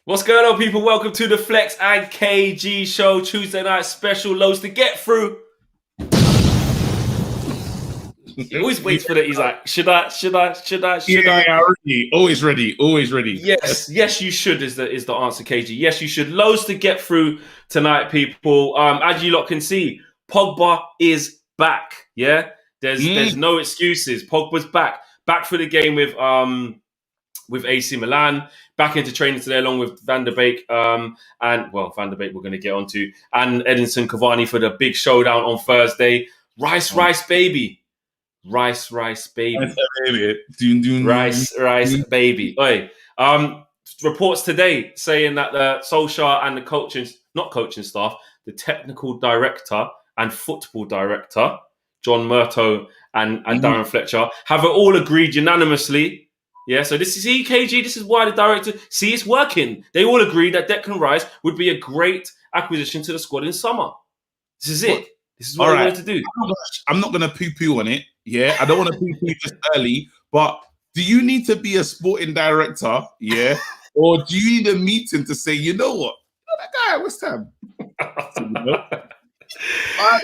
What's going on, people? Welcome to the Flex and KG show, Tuesday night special. Loads to get through. He always waits for that. He's like, should I? Always ready. Yes, you should is the answer, KG. Yes, you should. Loads to get through tonight, people. As you lot can see, Pogba is back. Yeah, there's no excuses. Pogba's back for the game with AC Milan, back into training today along with Van der Beek, Van der Beek we're going to get onto, and Edinson Cavani for the big showdown on Thursday. Rice, baby. Rice, baby. Rice, baby. Oi. Reports today saying that the Solskjaer and the technical director and football director, John Murto and Darren Fletcher, have all agreed unanimously. Yeah, so this is EKG. This is why the director... See, it's working. They all agree that Declan Rice would be a great acquisition to the squad in summer. This is it. This is what they wanted to do. I'm not going to poo-poo on it. Yeah, I don't want to poo-poo just early. But do you need to be a sporting director? Yeah. Or do you need a meeting to say, you know what? That guy at West Ham.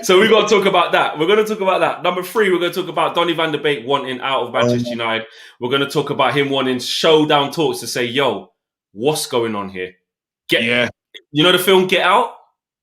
So we've got to talk about that. We're going to talk about that. Number 3, we're going to talk about Donny van der Beek wanting out of Manchester United. We're going to talk about him wanting showdown talks to say, yo, what's going on here? You know the film Get Out?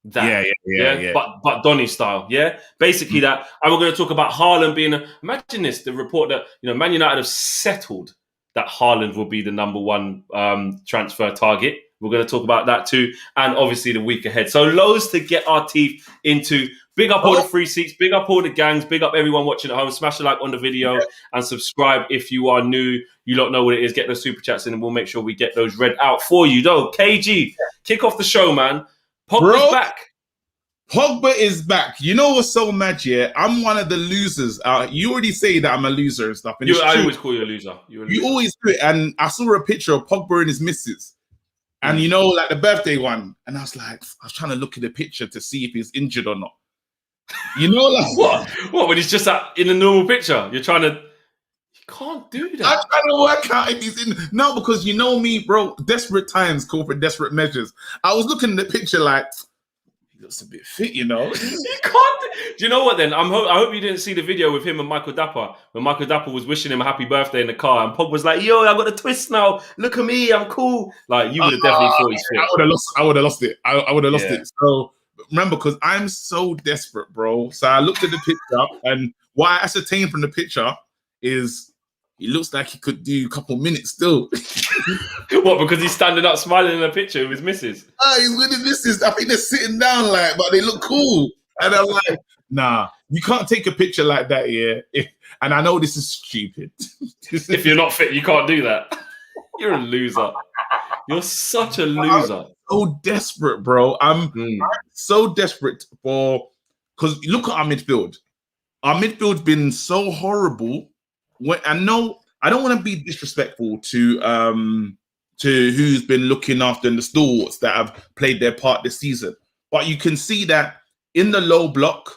That. Yeah. But Donny style, yeah? Basically that. And we're going to talk about Haaland being imagine this, the report that, Man United have settled that Haaland will be the number 1 transfer target. We're going to talk about that too. And obviously the week ahead. So loads to get our teeth into. Big up all the free seats. Big up all the gangs. Big up everyone watching at home. Smash a like on the video and subscribe if you are new. You don't know what it is. Get those super chats in and we'll make sure we get those read out for you. Though, KG, kick off the show, man. Pogba's back. Pogba is back. You know what's so mad, yeah? I'm one of the losers. You already say that I'm a loser and stuff. And I always call you a loser. You always do it. And I saw a picture of Pogba and his missus. And like the birthday one. And I was trying to look at the picture to see if he's injured or not. What? When he's just in a normal picture? You're trying to... You can't do that. I'm trying to work out if he's in... No, because you know me, bro. Desperate times call for desperate measures. I was looking at the picture he looks a bit fit, You can't... Do you know what then? I hope you didn't see the video with him and Michael Dapper when Michael Dapper was wishing him a happy birthday in the car and Pog was like, yo, I got a twist now. Look at me, I'm cool. You would have definitely thought he's fit. I would have lost it. I would have lost it. So remember, because I'm so desperate, bro. So I looked at the picture and what I ascertained from the picture is he looks like he could do a couple minutes still. What, because he's standing up smiling in a picture with his missus? He's with his missus. I think they're sitting down but they look cool. And I'm like, nah, you can't take a picture like that, yeah. And I know this is stupid. If you're not fit, you can't do that. You're a loser. You're such a loser. I'm so desperate, bro. I'm so desperate because look at our midfield. Our midfield's been so horrible. I know I don't want to be disrespectful to who's been looking after the stalwarts that have played their part this season, but you can see that in the low block,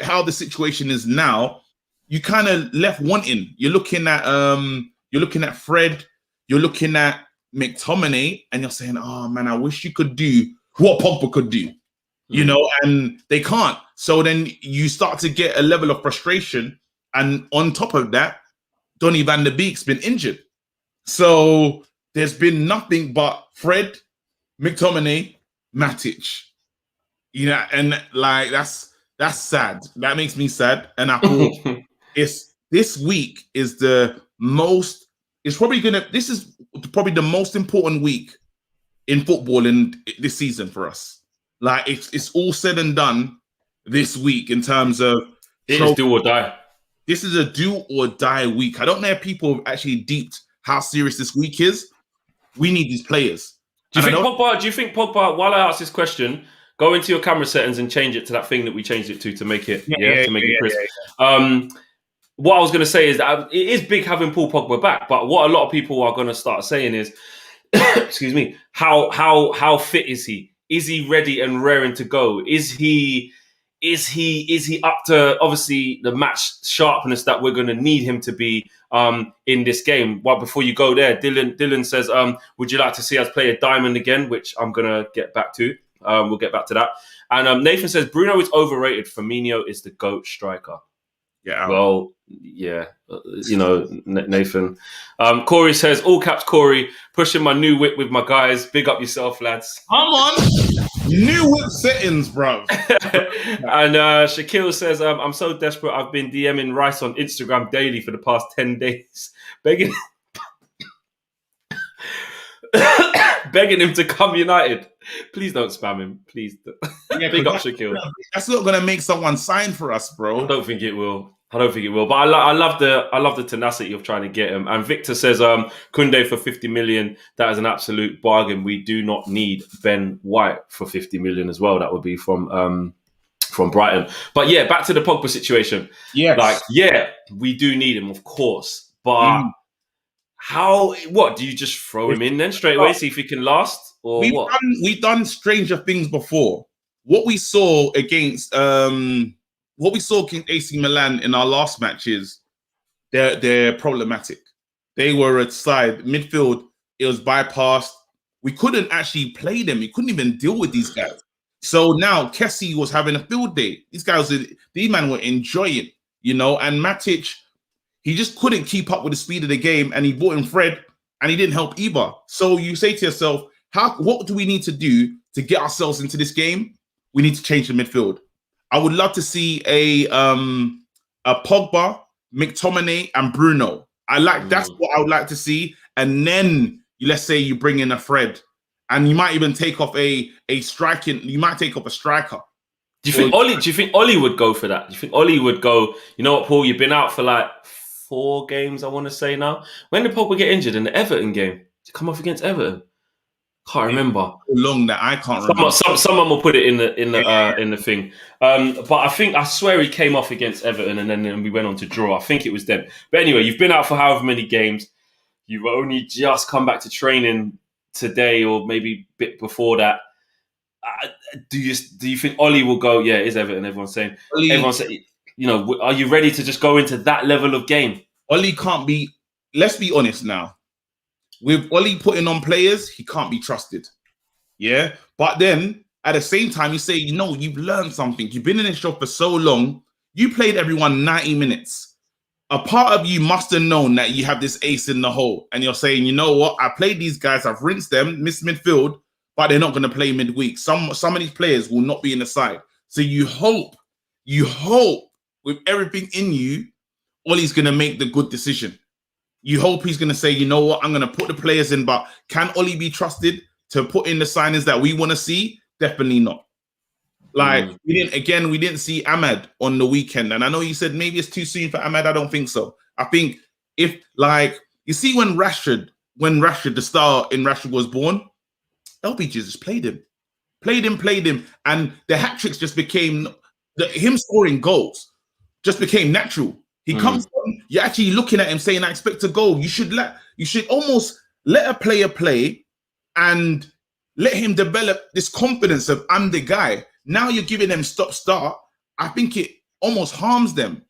how the situation is now, you kind of left wanting. You're looking at Fred, you're looking at McTominay, and you're saying, oh man, I wish you could do what Pogba could do, and they can't. So then you start to get a level of frustration. And on top of that, Donny van der Beek's been injured. So there's been nothing but Fred, McTominay, Matic. And that's sad. That makes me sad. And I thought this week is this is probably the most important week in football in this season for us. It's all said and done this week in terms of it is do or die. This is a do or die week. I don't know if people have actually deeped how serious this week is. We need these players. Do you think Pogba, while I ask this question, go into your camera settings and change it to that thing that we changed it to make it crisp. What I was going to say is that it is big having Paul Pogba back, but what a lot of people are going to start saying is, excuse me, how fit is he? Is he ready and raring to go? Is he is he up to obviously the match sharpness that we're going to need him to be in this game? Well, before you go there, Dylan says, would you like to see us play a diamond again? Which I'm going to get back to. We'll get back to that. And Nathan says, Bruno is overrated. Firmino is the GOAT striker. Yeah. Well, yeah, Nathan. Corey says, all caps Corey, pushing my new whip with my guys. Big up yourself, lads. Come on. New whip settings, bro. And Shaquille says, I'm so desperate. I've been DMing Rice on Instagram daily for the past 10 days, begging him to come United. Please don't spam him. Please. Yeah, big up Shaquille. That's not going to make someone sign for us, bro. I don't think it will. But I love the tenacity of trying to get him. And Victor says, Koundé for 50 million. That is an absolute bargain. We do not need Ben White for 50 million as well. That would be from Brighton. But yeah, back to the Pogba situation. Yes. We do need him, of course. But what do you just throw him in then straight away, see if he can last, or we've done stranger things before. What we saw against AC Milan in our last matches, they're problematic. They were at side midfield. It was bypassed. We couldn't actually play them. We couldn't even deal with these guys. So now Kessie was having a field day. These men were enjoying, and Matic, he just couldn't keep up with the speed of the game, and he brought in Fred, and he didn't help either. So you say to yourself, what do we need to do to get ourselves into this game? We need to change the midfield. I would love to see a Pogba, McTominay, and Bruno. That's what I would like to see. And then let's say you bring in a Fred, and you might even take off a striking. You might take off a striker. Do you think Ollie would go for that? Do you think Ollie would go? You know what, Paul? You've been out for like 4 games, I want to say now. When did Pogba get injured in the Everton game? Did he come off against Everton? Can't remember. Long that I can't remember. Someone will put it in the thing. But I swear he came off against Everton, and then we went on to draw. I think it was them. But anyway, you've been out for however many games. You've only just come back to training today, or maybe a bit before that. Do you think Ollie will go? Yeah, it is Everton. Everyone's saying. Are you ready to just go into that level of game? Ollie can't be. Let's be honest now. With Ollie putting on players, he can't be trusted. Yeah. But then at the same time, you say, you've learned something. You've been in this job for so long. You played everyone 90 minutes. A part of you must have known that you have this ace in the hole. And you're saying, you know what? I played these guys. I've rinsed them, missed midfield, but they're not going to play midweek. Some of these players will not be in the side. So you hope with everything in you, Ollie's going to make the good decision. You hope he's going to say, you know what, I'm going to put the players in, but can Ollie be trusted to put in the signings that we want to see? Definitely not. We didn't see Ahmad on the weekend. And I know you said maybe it's too soon for Ahmad. I don't think so. I think if, you see when the star in Rashford was born, LBJ just played him. And the hat-tricks just became, him scoring goals just became natural. He comes on, you're actually looking at him saying, I expect a goal. You should almost let a player play and let him develop this confidence of, I'm the guy. Now you're giving them stop-start. I think it almost harms them.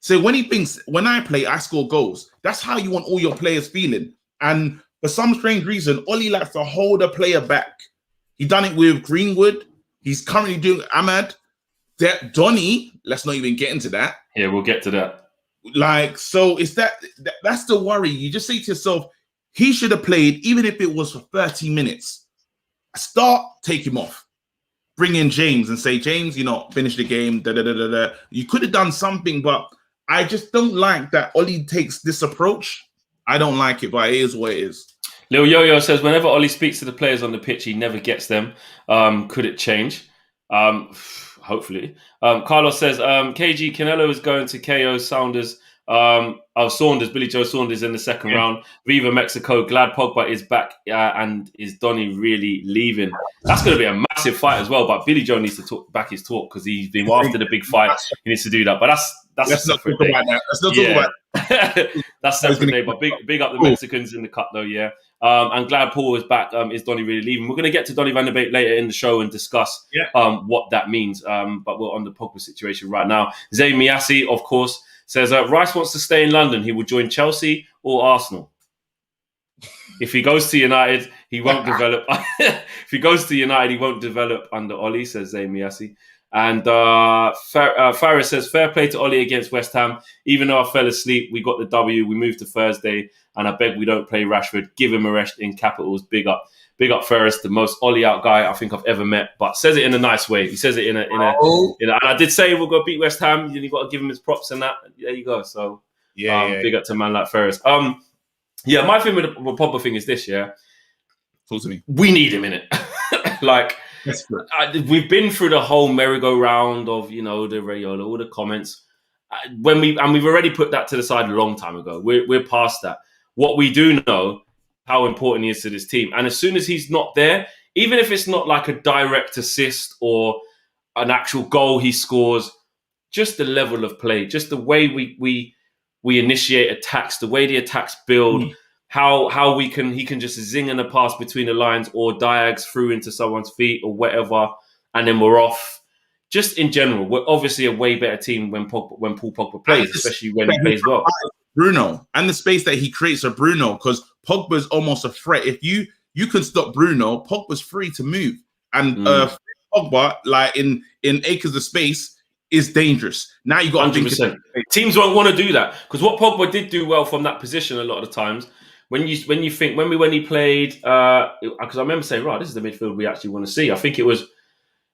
So when he thinks, when I play, I score goals. That's how you want all your players feeling. And for some strange reason, Ollie likes to hold a player back. He done it with Greenwood. He's currently doing Ahmad. Donny, let's not even get into that. Yeah, we'll get to that. So it's that's the worry. You just say to yourself, he should have played, even if it was for 30 minutes. Take him off. Bring in James and say, James, finish the game. You could have done something, but I just don't like that Ollie takes this approach. I don't like it, but it is what it is. Lil Yo-Yo says, whenever Ollie speaks to the players on the pitch, he never gets them. Could it change? Hopefully. Carlos says, KG Canelo is going to KO Saunders. Billy Joe Saunders in the second round. Viva Mexico. Glad Pogba is back. And is Donny really leaving? That's going to be a massive fight as well. But Billy Joe needs to talk back his talk because he's been after the big fight. He needs to do that. But that's a separate day. Let's not talk about that. That's separate day. But big up the Mexicans in the cut though. Yeah. I'm glad Paul is back. Is Donny really leaving? We're going to get to Donny van de Beek later in the show and discuss what that means. But we're on the Pogba situation right now. Zay Miassi, of course, says Rice wants to stay in London. He will join Chelsea or Arsenal. If he goes to United, he won't develop. If he goes to United, he won't develop under Ollie, says Zay Miassi. And Faris says, fair play to Ollie against West Ham. Even though I fell asleep, we got the W. We moved to Thursday. And I beg we don't play Rashford. Give him a rest in capitals. Big up Ferris, the most Ollie out guy I think I've ever met. But says it in a nice way. He says it in a. And I did say we'll go beat West Ham. You got to give him his props and that. There you go. So big up to a man like Ferris. My thing with the Pogba thing is this. Yeah, talk to me. We need him in it. Like we've been through the whole merry-go-round of the Rayola, all the comments. We've already put that to the side a long time ago. We're past that. What we do know, how important he is to this team. And as soon as he's not there, even if it's not like a direct assist or an actual goal he scores, just the level of play, just the way we initiate attacks, the way the attacks build, how he can just zing in a pass between the lines or diags through into someone's feet or whatever, and then we're off. Just in general, we're obviously a way better team when Paul Pogba plays, especially when he plays well. Bruno and the space that he creates for Bruno, because Pogba's almost a threat. If you can stop Bruno, Pogba's free to move, and Pogba, like in acres of space, is dangerous. Now you got 100%. Teams won't want to do that, because what Pogba did do well from that position a lot of the times. When you think when he played, because I remember saying, right, this is the midfield we actually want to see. I think it was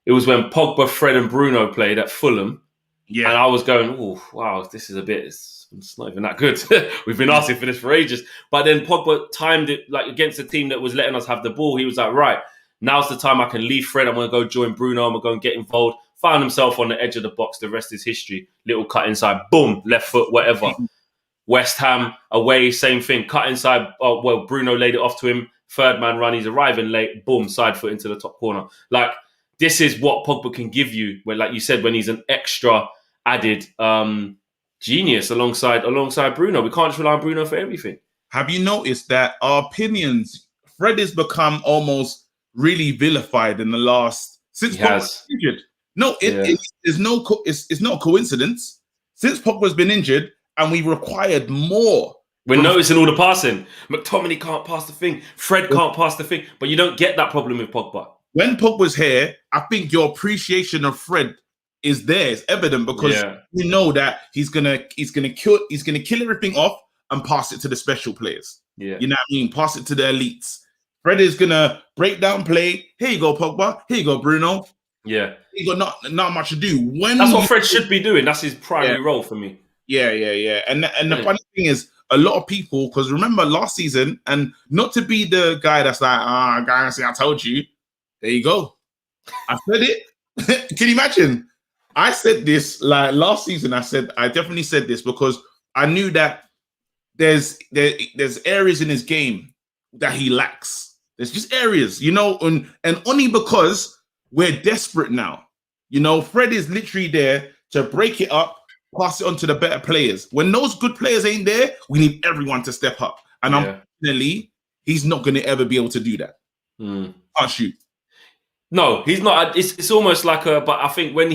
when Pogba, Fred, and Bruno played at Fulham. Yeah, and I was going, oh wow, this is a bit. It's not even that good. We've been asking for this for ages. But then Pogba timed it like against a team that was letting us have the ball. He was like, right, now's the time I can leave Fred. I'm going to go join Bruno. I'm going to go and get involved. Found himself on the edge of the box. The rest is history. Little cut inside. Boom. Left foot, whatever. West Ham away, same thing. Cut inside. Oh, well, Bruno laid it off to him. Third man run. He's arriving late. Boom. Side foot into the top corner. Like, this is what Pogba can give you. When, like you said, when he's an extra added genius alongside Bruno. We can't just rely on Bruno for everything. Have you noticed that our opinions, Fred has become almost really vilified in the last since Pogba's injured. No, it's not a coincidence. Since Pogba's been injured and we required more. We're noticing all the passing. McTominay can't pass the thing. Fred can't pass the thing. But you don't get that problem with Pogba. When Pogba's here, I think your appreciation of Fred is there. It's evident because you know that he's gonna kill everything off and pass it to the special players. Yeah. You know what I mean? Pass it to the elites. Fred is gonna break down play. Here you go, Pogba. Here you go, Bruno. Yeah. He got not much to do. That's what Fred should be doing. That's his primary role for me. Yeah. And the funny thing is, a lot of people, because remember last season, and not to be the guy that's like, guys, I told you. There you go. I said it. Can you imagine? I said this like last season. I definitely said this because I knew that there's areas in his game that he lacks. There's just areas, and only because we're desperate now. Fred is literally there to break it up, pass it on to the better players. When those good players ain't there, we need everyone to step up. And unfortunately, he's not going to ever be able to do that. Can't shoot. No, he's not. It's almost like but I think when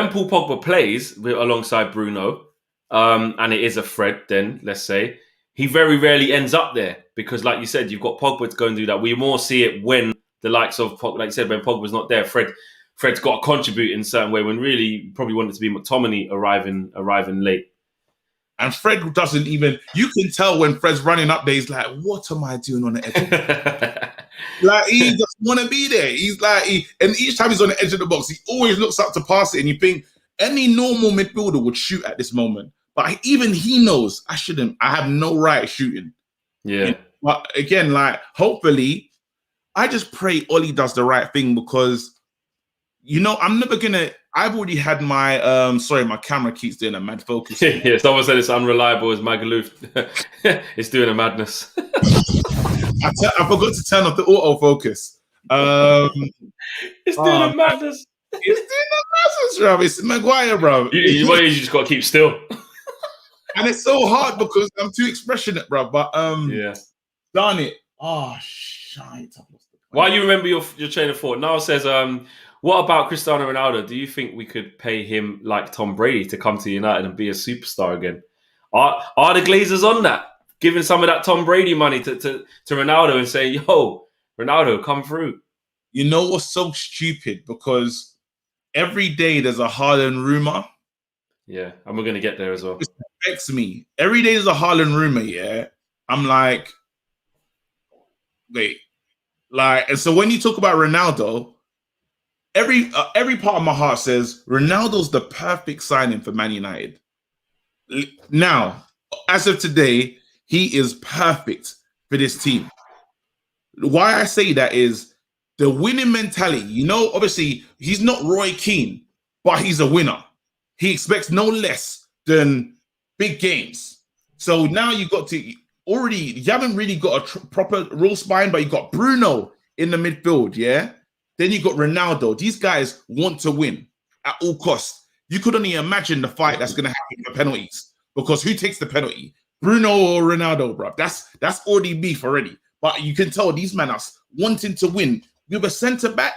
Paul Pogba plays alongside Bruno, and it is a Fred, then let's say, he very rarely ends up there because, like you said, you've got Pogba to go and do that. We more see it when the likes of Pogba, like you said, when Pogba's not there, Fred's got to contribute in a certain way. When really you probably want it to be McTominay arriving late. And Fred doesn't even. You can tell when Fred's running up there. He's like, "What am I doing on the edge?" Like he just want to be there. He's like, and each time he's on the edge of the box, he always looks up to pass it. And you think any normal midfielder would shoot at this moment, but even he knows I shouldn't. I have no right shooting. Yeah. But again, like hopefully, I just pray Ollie does the right thing because, I'm never gonna. I've already had my sorry, my camera keeps doing a mad focus. Yeah, someone said it's unreliable as Magaluf. It's doing a madness. I forgot to turn off the autofocus. It's doing a madness. It's doing a madness, bro. It's Maguire, bro. You just got to keep still. And it's so hard because I'm too expressionate, bro. But done it. Oh, shite. While you remember your train of thought, Niall says, what about Cristiano Ronaldo? Do you think we could pay him like Tom Brady to come to United and be a superstar again? Are the Glazers on that? Giving some of that Tom Brady money to Ronaldo and saying, yo, Ronaldo, come through. You know what's so stupid? Because every day there's a Haaland rumor. Yeah, and we're going to get there as well. It affects me. Every day there's a Haaland rumor, yeah? I'm like, wait. Like, and so when you talk about Ronaldo, every part of my heart says Ronaldo's the perfect signing for Man United. Now, as of today, he is perfect for this team. Why I say that is the winning mentality. You know, obviously, he's not Roy Keane, but he's a winner. He expects no less than big games. So now you got to already, you haven't really got a proper real spine, but you got Bruno in the midfield, yeah? Then you got Ronaldo. These guys want to win at all costs. You could only imagine the fight that's going to happen for penalties, because who takes the penalty? Bruno or Ronaldo, bro? That's already beef already. But you can tell these men are wanting to win. With a centre back,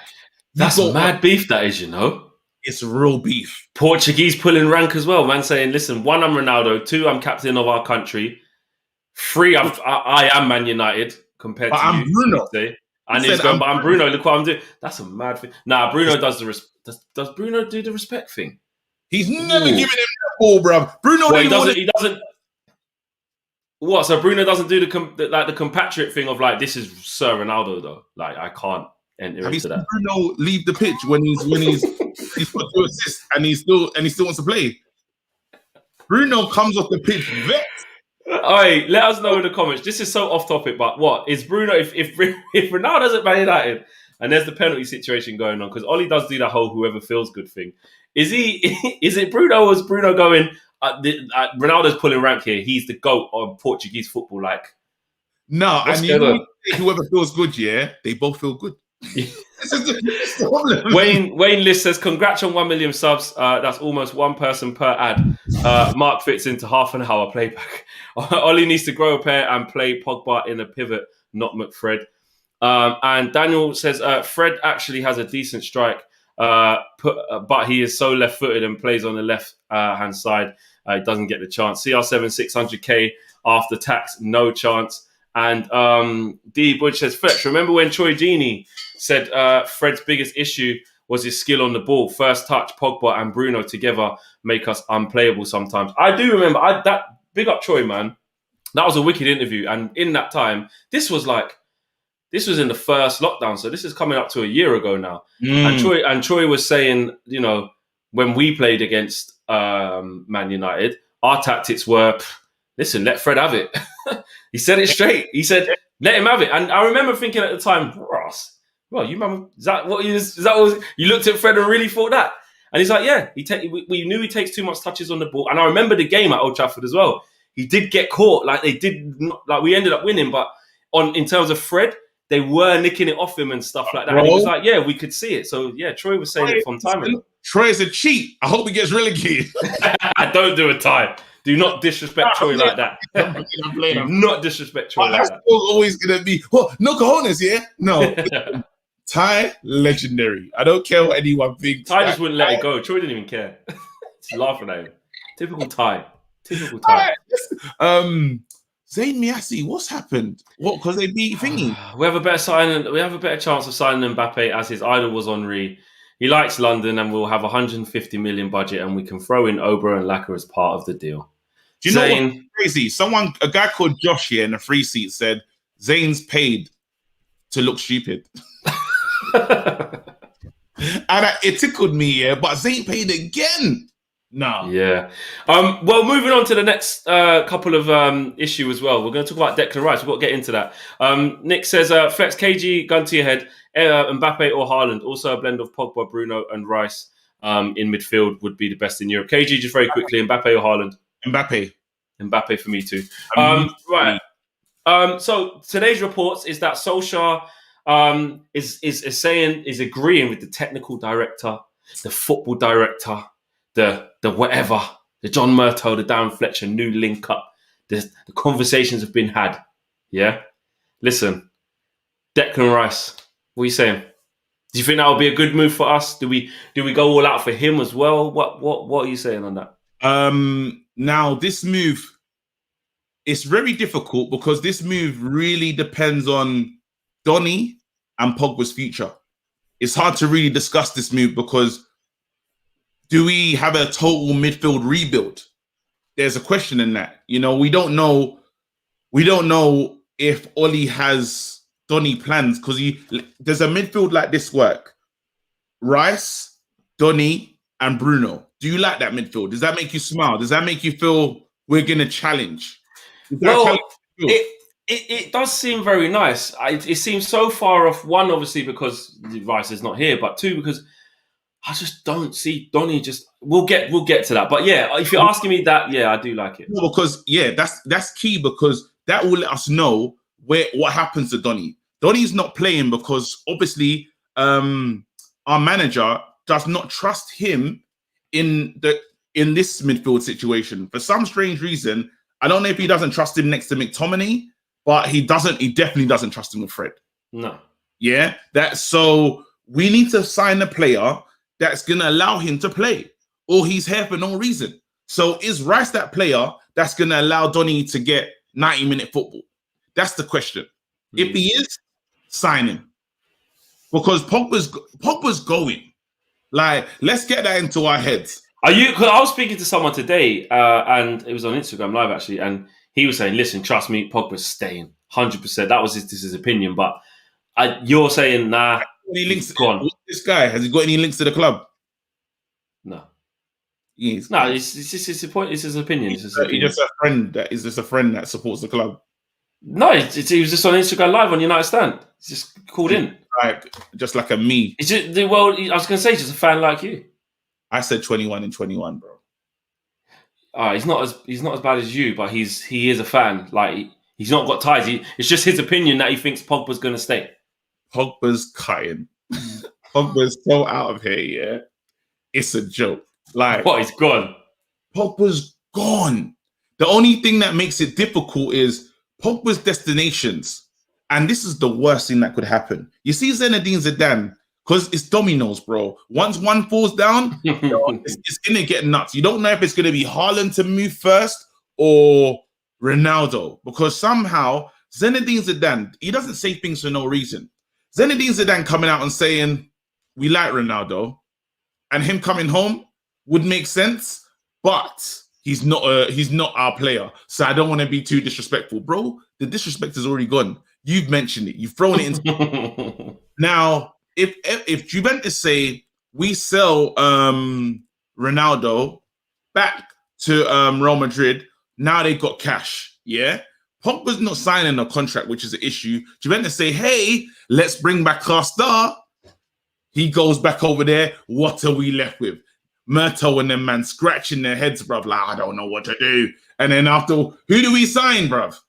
that's mad beef. That is, you know, it's real beef. Portuguese pulling rank as well, man. Saying, listen, 1, I'm Ronaldo. 2, I'm captain of our country. 3, I am Man United compared to I'm you. Bruno. And he's going, but I'm Bruno. Look what I'm doing. That's a mad thing. Nah, Bruno does the does Bruno do the respect thing? He's never given him that ball, bro. Bruno, well, he doesn't. What? So Bruno doesn't do the compatriot thing of like, this is Sir Ronaldo though. Like, I can't enter into that. Bruno leave the pitch when he's got 2 assists and he still wants to play. Bruno comes off the pitch vexed. All right, let us know in the comments. This is so off topic, but what is Bruno? If Ronaldo's at Man United and there's the penalty situation going on, because Ollie does do that whole whoever feels good thing. Is it Bruno, or is Bruno going? Ronaldo's pulling rank here. He's the GOAT of Portuguese football. Like, no, and you know, whoever feels good, yeah, they both feel good. Wayne List says, congrats on 1 million subs. That's almost one person per ad. Mark fits into half an hour playback. Ollie needs to grow a pair and play Pogba in a pivot, not McFred. And Daniel says, Fred actually has a decent strike, but he is so left-footed and plays on the left hand side. He doesn't get the chance. CR7 600k after tax, no chance. And D Budge says, Fletch, remember when Troy Deeney said Fred's biggest issue was his skill on the ball? First touch, Pogba and Bruno together make us unplayable sometimes. I do remember that. Big up Troy, man. That was a wicked interview. And in that time, this was in the first lockdown. So this is coming up to a year ago now. And Troy was saying, you know, when we played against Man United, our tactics were, listen, let Fred have it. He said it straight. He said, let him have it. And I remember thinking at the time, Ross, well, you man, is that what you looked at Fred and really thought that? And he's like, yeah, we knew he takes too much touches on the ball. And I remember the game at Old Trafford as well. He did get caught. Like, we ended up winning, but in terms of Fred, they were nicking it off him and stuff like that. Bro. And he was like, yeah, we could see it. So yeah, Troy was saying it from time ago. Troy is a cheat. I hope he gets relegated. Don't do a tie. Do not disrespect Troy like that. Do not disrespect Troy like that. That's always going to be, no cojones, yeah? No. Ty, legendary. I don't care what anyone thinks. Ty just wouldn't let it go. Troy didn't even care. He's laughing at him. Typical Ty. Zayn Miassi, what's happened? What? Because they beat Thingy. We have a better chance of signing Mbappe, as his idol was Henry. He likes London, and we'll have 150 million budget, and we can throw in Ober and Laka as part of the deal. Do you know what's crazy? A guy called Josh here in the free seat said Zayn's paid to look stupid. And it tickled me, yeah, but Zayn paid again. No. Yeah. Well, moving on to the next couple of issue as well. We're going to talk about Declan Rice. We've got to get into that. Nick says, Flex KG, gun to your head. Mbappe or Haaland. Also a blend of Pogba, Bruno and Rice in midfield would be the best in Europe. KG, just very quickly, Mbappe or Haaland? Mbappe for me too. Right. So today's reports is that Solskjaer is agreeing with the technical director, the football director, the whatever, the John Murtough, the Darren Fletcher new link up. The conversations have been had. Yeah. Listen, Declan Rice. What are you saying? Do you think that would be a good move for us? Do we go all out for him as well? What are you saying on that? Now this move, it's very difficult because this move really depends on Donny and Pogba's future. It's hard to really discuss this move because do we have a total midfield rebuild? There's a question in that. You know, we don't know if Oli has Donny plans because does a midfield like this work? Rice, Donny, and Bruno. Do you like that midfield? Does that make you smile? Does that make you feel we're going to challenge? Well, it does seem very nice. It seems so far off. One, obviously, because Rice is not here, but two, because I just don't see Donny. We'll get to that. But yeah, if you're asking me that, yeah, I do like it. No, because that's key because that will let us know what happens to Donny. Donny's not playing because obviously our manager does not trust him in this midfield situation for some strange reason. I don't know if he doesn't trust him next to McTominay, but he definitely doesn't trust him with Fred. No. Yeah, so we need to sign a player that's gonna allow him to play, or he's here for no reason. So is Rice that player that's gonna allow Donny to get 90-minute football? That's the question. If he is, sign him. Because Pogba's going. Like, let's get that into our heads. Because I was speaking to someone today, and it was on Instagram Live actually, and he was saying, "Listen, trust me, Pogba's staying 100%." That was his opinion, but you're saying, "Nah." Any links? Gone. This guy has he got any links to the club? No. It's just his point. It's his opinion. He's just a friend that supports the club. No, he was just on Instagram Live on United Stand. He's just called in, just like a me. It's just, I was going to say, just a fan like you. I said 21 and 21, bro. He's not as bad as you, but he is a fan. Like he's not got ties. It's just his opinion that he thinks Pogba's going to stay. Pogba's cutting. Pogba's so out of here. Yeah, it's a joke. Like what? He's gone. Pogba's gone. The only thing that makes it difficult is Pogba's destinations, and this is the worst thing that could happen. You see, Zinedine Zidane. Because it's dominoes, bro. Once one falls down, it's going to get nuts. You don't know if it's going to be Haaland to move first or Ronaldo. Because somehow, Zinedine Zidane, he doesn't say things for no reason. Zinedine Zidane coming out and saying, we like Ronaldo, and him coming home would make sense, but he's not our player. So I don't want to be too disrespectful. Bro, the disrespect is already gone. You've mentioned it. You've thrown it into... Now... If Juventus say we sell Ronaldo back to Real Madrid, now they've got cash. Yeah, Pogba's not signing a contract, which is an issue. Juventus say, hey, let's bring back our star. He goes back over there. What are we left with? Murto and them man scratching their heads, bruv. Like, I don't know what to do. And then after, who do we sign, bruv?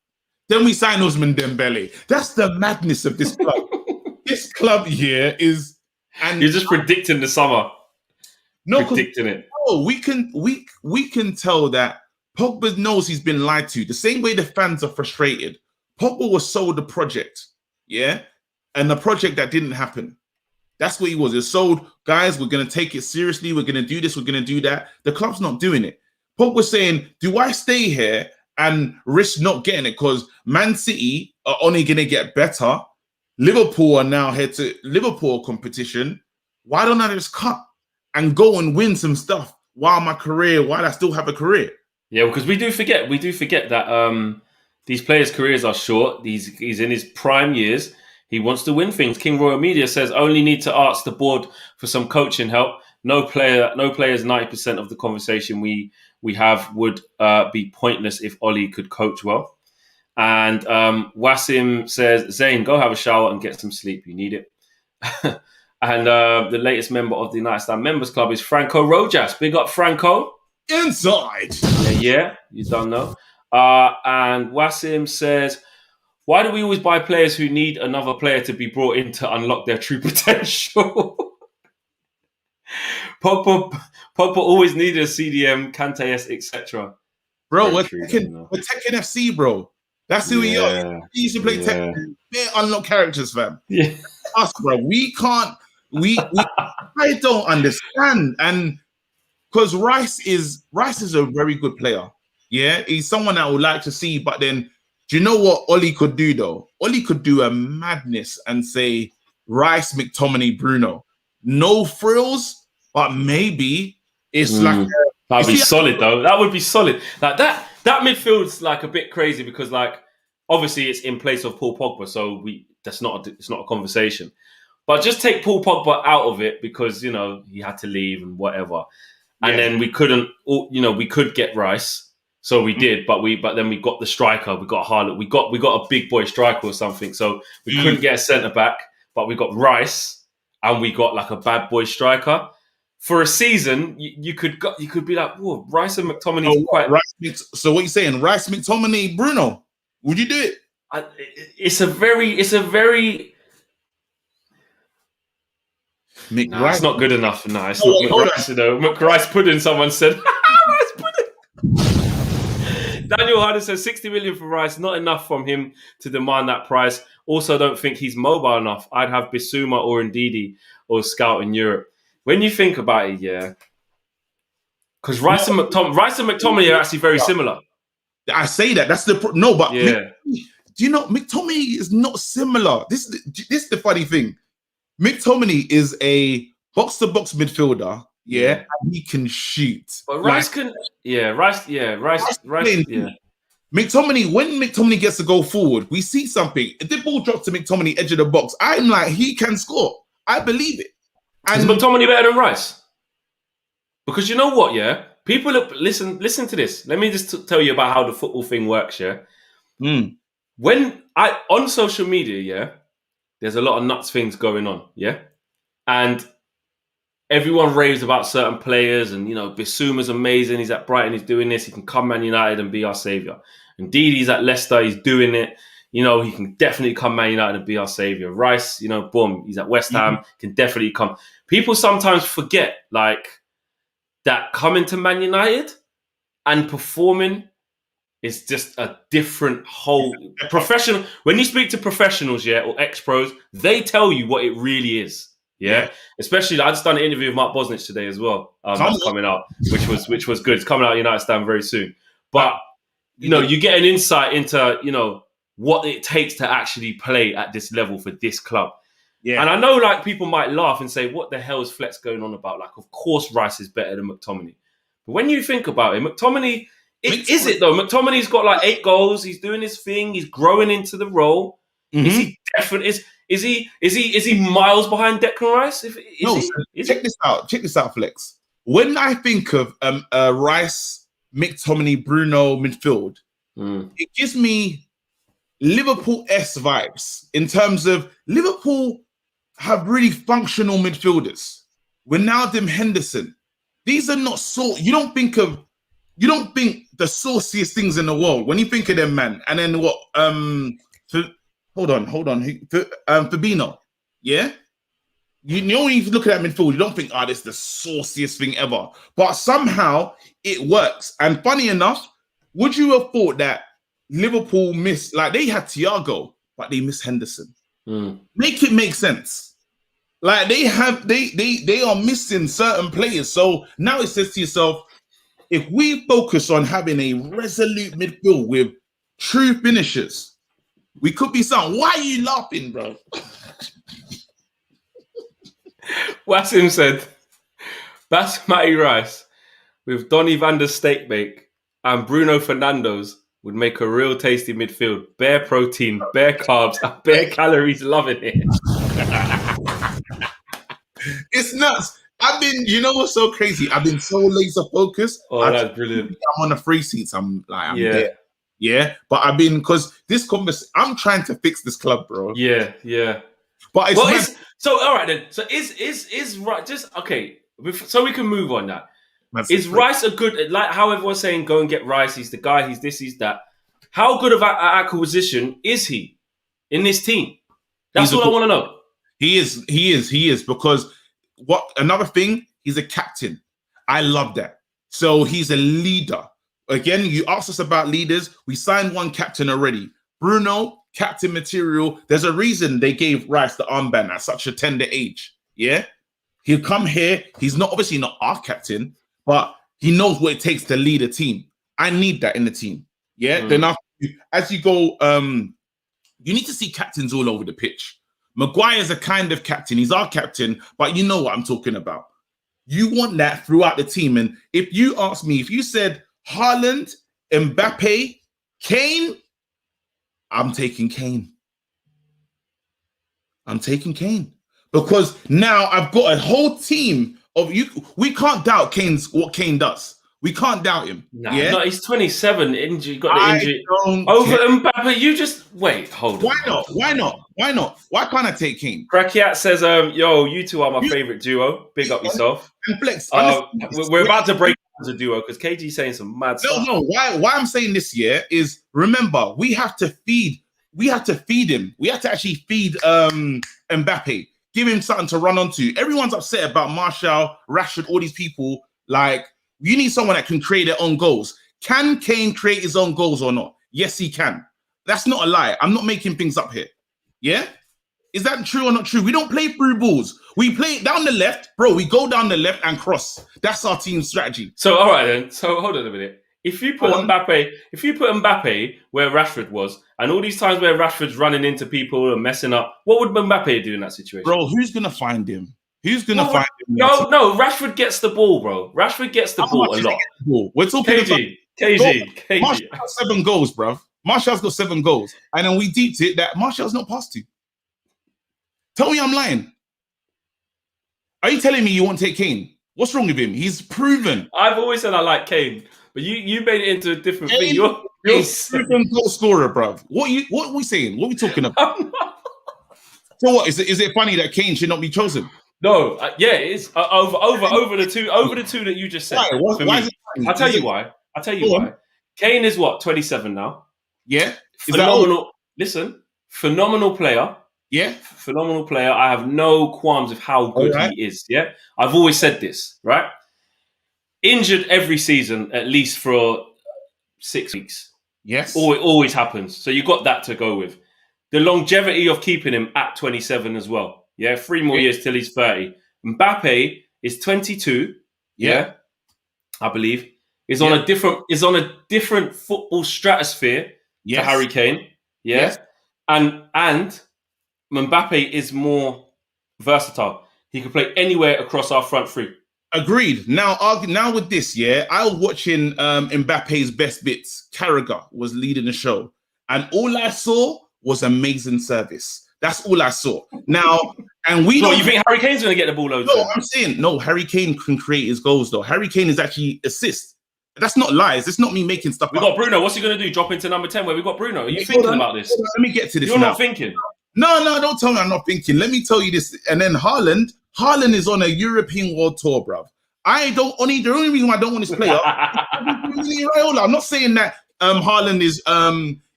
Then we sign Ousmane Dembele. That's the madness of this club. This club here is, and you're just predicting the summer. No, predicting it. No, we can tell that Pogba knows he's been lied to. The same way the fans are frustrated. Pogba was sold a project, yeah, and the project that didn't happen. That's what he was. He was sold, guys. We're gonna take it seriously. We're gonna do this. We're gonna do that. The club's not doing it. Pogba's saying, "Do I stay here and risk not getting it? Because Man City are only gonna get better." Liverpool are now head to Liverpool competition. Why don't I just cut and go and win some stuff while I still have a career? Yeah, because we do forget that these players' careers are short. He's in his prime years. He wants to win things. King Royal Media says only need to ask the board for some coaching help. No player is 90% of the conversation we have would be pointless if Oli could coach well. And Wasim says, Zayn, go have a shower and get some sleep. You need it. And the latest member of the United Stand Members Club is Franco Rojas. Big up, Franco. Inside. Yeah, you don't know. And Wasim says, why do we always buy players who need another player to be brought in to unlock their true potential? Pogba always needed a CDM, Kante, etc. Bro, we're taking FC, bro. That's who we are. He used to play Tekken. They're unlocked characters, fam. Yeah. Us, bro. We can't. I don't understand. And because Rice is a very good player. Yeah, he's someone I would like to see. But then, do you know what Ollie could do though? Ollie could do a madness and say Rice, McTominay, Bruno. No frills, but maybe it's like that'd be solid though. That would be solid. Like that midfield's like a bit crazy because like obviously it's in place of Paul Pogba, so it's not a conversation. But just take Paul Pogba out of it because you know he had to leave and whatever. And then we couldn't, you know, we could get Rice, so we did, but then we got the striker, we got Haaland, we got a big boy striker or something, so we couldn't get a centre back, but we got Rice and we got like a bad boy striker. For a season, you could be like, whoa, Rice and McTominay quite. So what are you saying? Rice, McTominay, Bruno? Would you do it? It's a very. It's not good enough. No, it's not McRice, you know. McRice pudding, someone said. Rice pudding. Daniel Harder says 60 million for Rice, not enough from him to demand that price. Also, don't think he's mobile enough. I'd have Bissouma or Ndidi or Scout in Europe. When you think about it, yeah. Because Rice and McTominay are actually very similar. I say that. That's but do you know McTominay is not similar? This is the funny thing. McTominay is a box-to-box midfielder, and he can shoot. But Rice can, Rice. McTominay, when McTominay gets to go forward, we see something. If the ball drops to McTominay, edge of the box, I'm like, he can score. I believe it. And is McTominay better than Rice? Because you know what, people listen to this. Let me just tell you about how the football thing works, When on social media, there's a lot of nuts things going on, and everyone raves about certain players, and you know, Bissouma's amazing. He's at Brighton, he's doing this. He can come Man United and be our savior. Indeed, he's at Leicester, he's doing it. You know, he can definitely come Man United and be our savior. Rice, you know, boom, he's at West Ham, can definitely come. People sometimes forget, like, that coming to Man United and performing is just a different whole professional. When you speak to professionals, or ex-pros, they tell you what it really is. Especially, I just done an interview with Mark Bosnich today as well. That's coming out, which was good. It's coming out United Stand very soon. But you know, you get an insight into what it takes to actually play at this level for this club. And I know like people might laugh and say, what the hell is Flex going on about? Like, of course Rice is better than McTominay. But when you think about it, McTominay, is it though? McTominay's got like 8 goals. He's doing his thing. He's growing into the role. Is he definitely? Is he miles behind Declan Rice? Check this out. Check this out, Flex. When I think of Rice, McTominay, Bruno midfield, it gives me Liverpool-esque vibes in terms of Liverpool have really functional midfielders. Wijnaldum, Henderson. These are not you don't think the sauciest things in the world when you think of them, man. And then what? Hold on. Fabinho, You know, when you look at that midfield, you don't think, this is the sauciest thing ever. But somehow it works. And funny enough, would you have thought that Liverpool missed, like they had Thiago, but they missed Henderson? Make it make sense. Like they are missing certain players. So now it says to yourself, if we focus on having a resolute midfield with true finishers, we could be something. Why are you laughing, bro? Wasim said, Basmati rice with Donny van der Steak bake and Bruno Fernandes would make a real tasty midfield. Bare protein, bare carbs, and bare calories. Loving it. It's nuts. You know what's so crazy? I've been so laser focused. That's brilliant. I'm on the free seats. I'm there. Yeah. But because this conversation, I'm trying to fix this club, bro. Yeah. But so all right then. So is right? Just okay. So we can move on now. Is Rice a good, like how everyone's saying, go and get Rice, he's the guy, he's this, he's that. How good of an acquisition is he in this team? That's what I want to know. He is, because another thing, he's a captain. I love that. So he's a leader. Again, you asked us about leaders. We signed one captain already. Bruno, captain material. There's a reason they gave Rice the armband at such a tender age. Yeah, he'll come here. He's not obviously not our captain, but he knows what it takes to lead a team. I need that in the team. Yeah. Then as you go, you need to see captains all over the pitch. Maguire's a kind of captain. He's our captain, but you know what I'm talking about. You want that throughout the team. And if you ask me, if you said Haaland, Mbappe, Kane, I'm taking Kane. I'm taking Kane. Because now I've got a whole team of you. We can't doubt what Kane does. We can't doubt him. No, he's 27. Injury, got the injury over Mbappe. You just wait. Hold on. Why not? Why not? Why not? Why can't I take Kane? Crackyatt says, "Yo, you two are my favorite duo. Big up yourself." And Flex, we're about to break as a duo because KG's saying some mad stuff. No. Why I'm saying this year is remember we have to feed. We have to feed him. We have to actually feed Mbappe. Give him something to run onto. Everyone's upset about Martial, Rashford, all these people. Like, you need someone that can create their own goals. Can Kane create his own goals or not? Yes, he can. That's not a lie. I'm not making things up here. Yeah? Is that true or not true? We don't play through balls. We play down the left. Bro, we go down the left and cross. That's our team strategy. So, all right then. So, hold on a minute. If you put Mbappe where Rashford was, and all these times where Rashford's running into people and messing up, what would Mbappe do in that situation? Bro, who's going to find him? Who's going to find him? No, Rashford gets the ball, bro. Rashford gets the ball a lot. We're talking KG. Martial's got 7 goals, bro. Martial's got 7 goals. And then we deeped it that Martial's not passed to. Tell me I'm lying. Are you telling me you won't take Kane? What's wrong with him? He's proven. I've always said I like Kane, but you made it into a different thing. You're a proven goal scorer, bro. What are we saying? What are we talking about? So what? Is it funny that Kane should not be chosen? No, yeah, it is over the two that you just said. Why is it funny? I'll tell you why. Kane is what, 27 now? Yeah. Phenomenal. Listen, phenomenal player. Yeah. Phenomenal player. I have no qualms of how good he is. Yeah. I've always said this, right? Injured every season, at least for 6 weeks. Yes. Always happens. So you got that to go with. The longevity of keeping him at 27 as well. Yeah, 3 more years till he's 30. Mbappe is 22. Yeah, I believe. Is on a different football stratosphere to Harry Kane. Yeah. Yes. And Mbappe is more versatile. He can play anywhere across our front three. Agreed. Now with this, I was watching Mbappe's best bits. Carragher was leading the show. And all I saw was amazing service. That's all I saw. Now, and we know. You think Harry Kane's going to get the ball loads? No, I'm saying, no, Harry Kane can create his goals, though. Harry Kane is actually assist. That's not lies. It's not me making stuff up. We got Bruno. What's he going to do? Drop into number 10 where we got Bruno? Are you thinking about this? Let me get to this. You're not thinking? No, don't tell me I'm not thinking. Let me tell you this. And then Haaland is on a European World Tour, bruv. The only reason why I don't want this player, I'm not saying that Haaland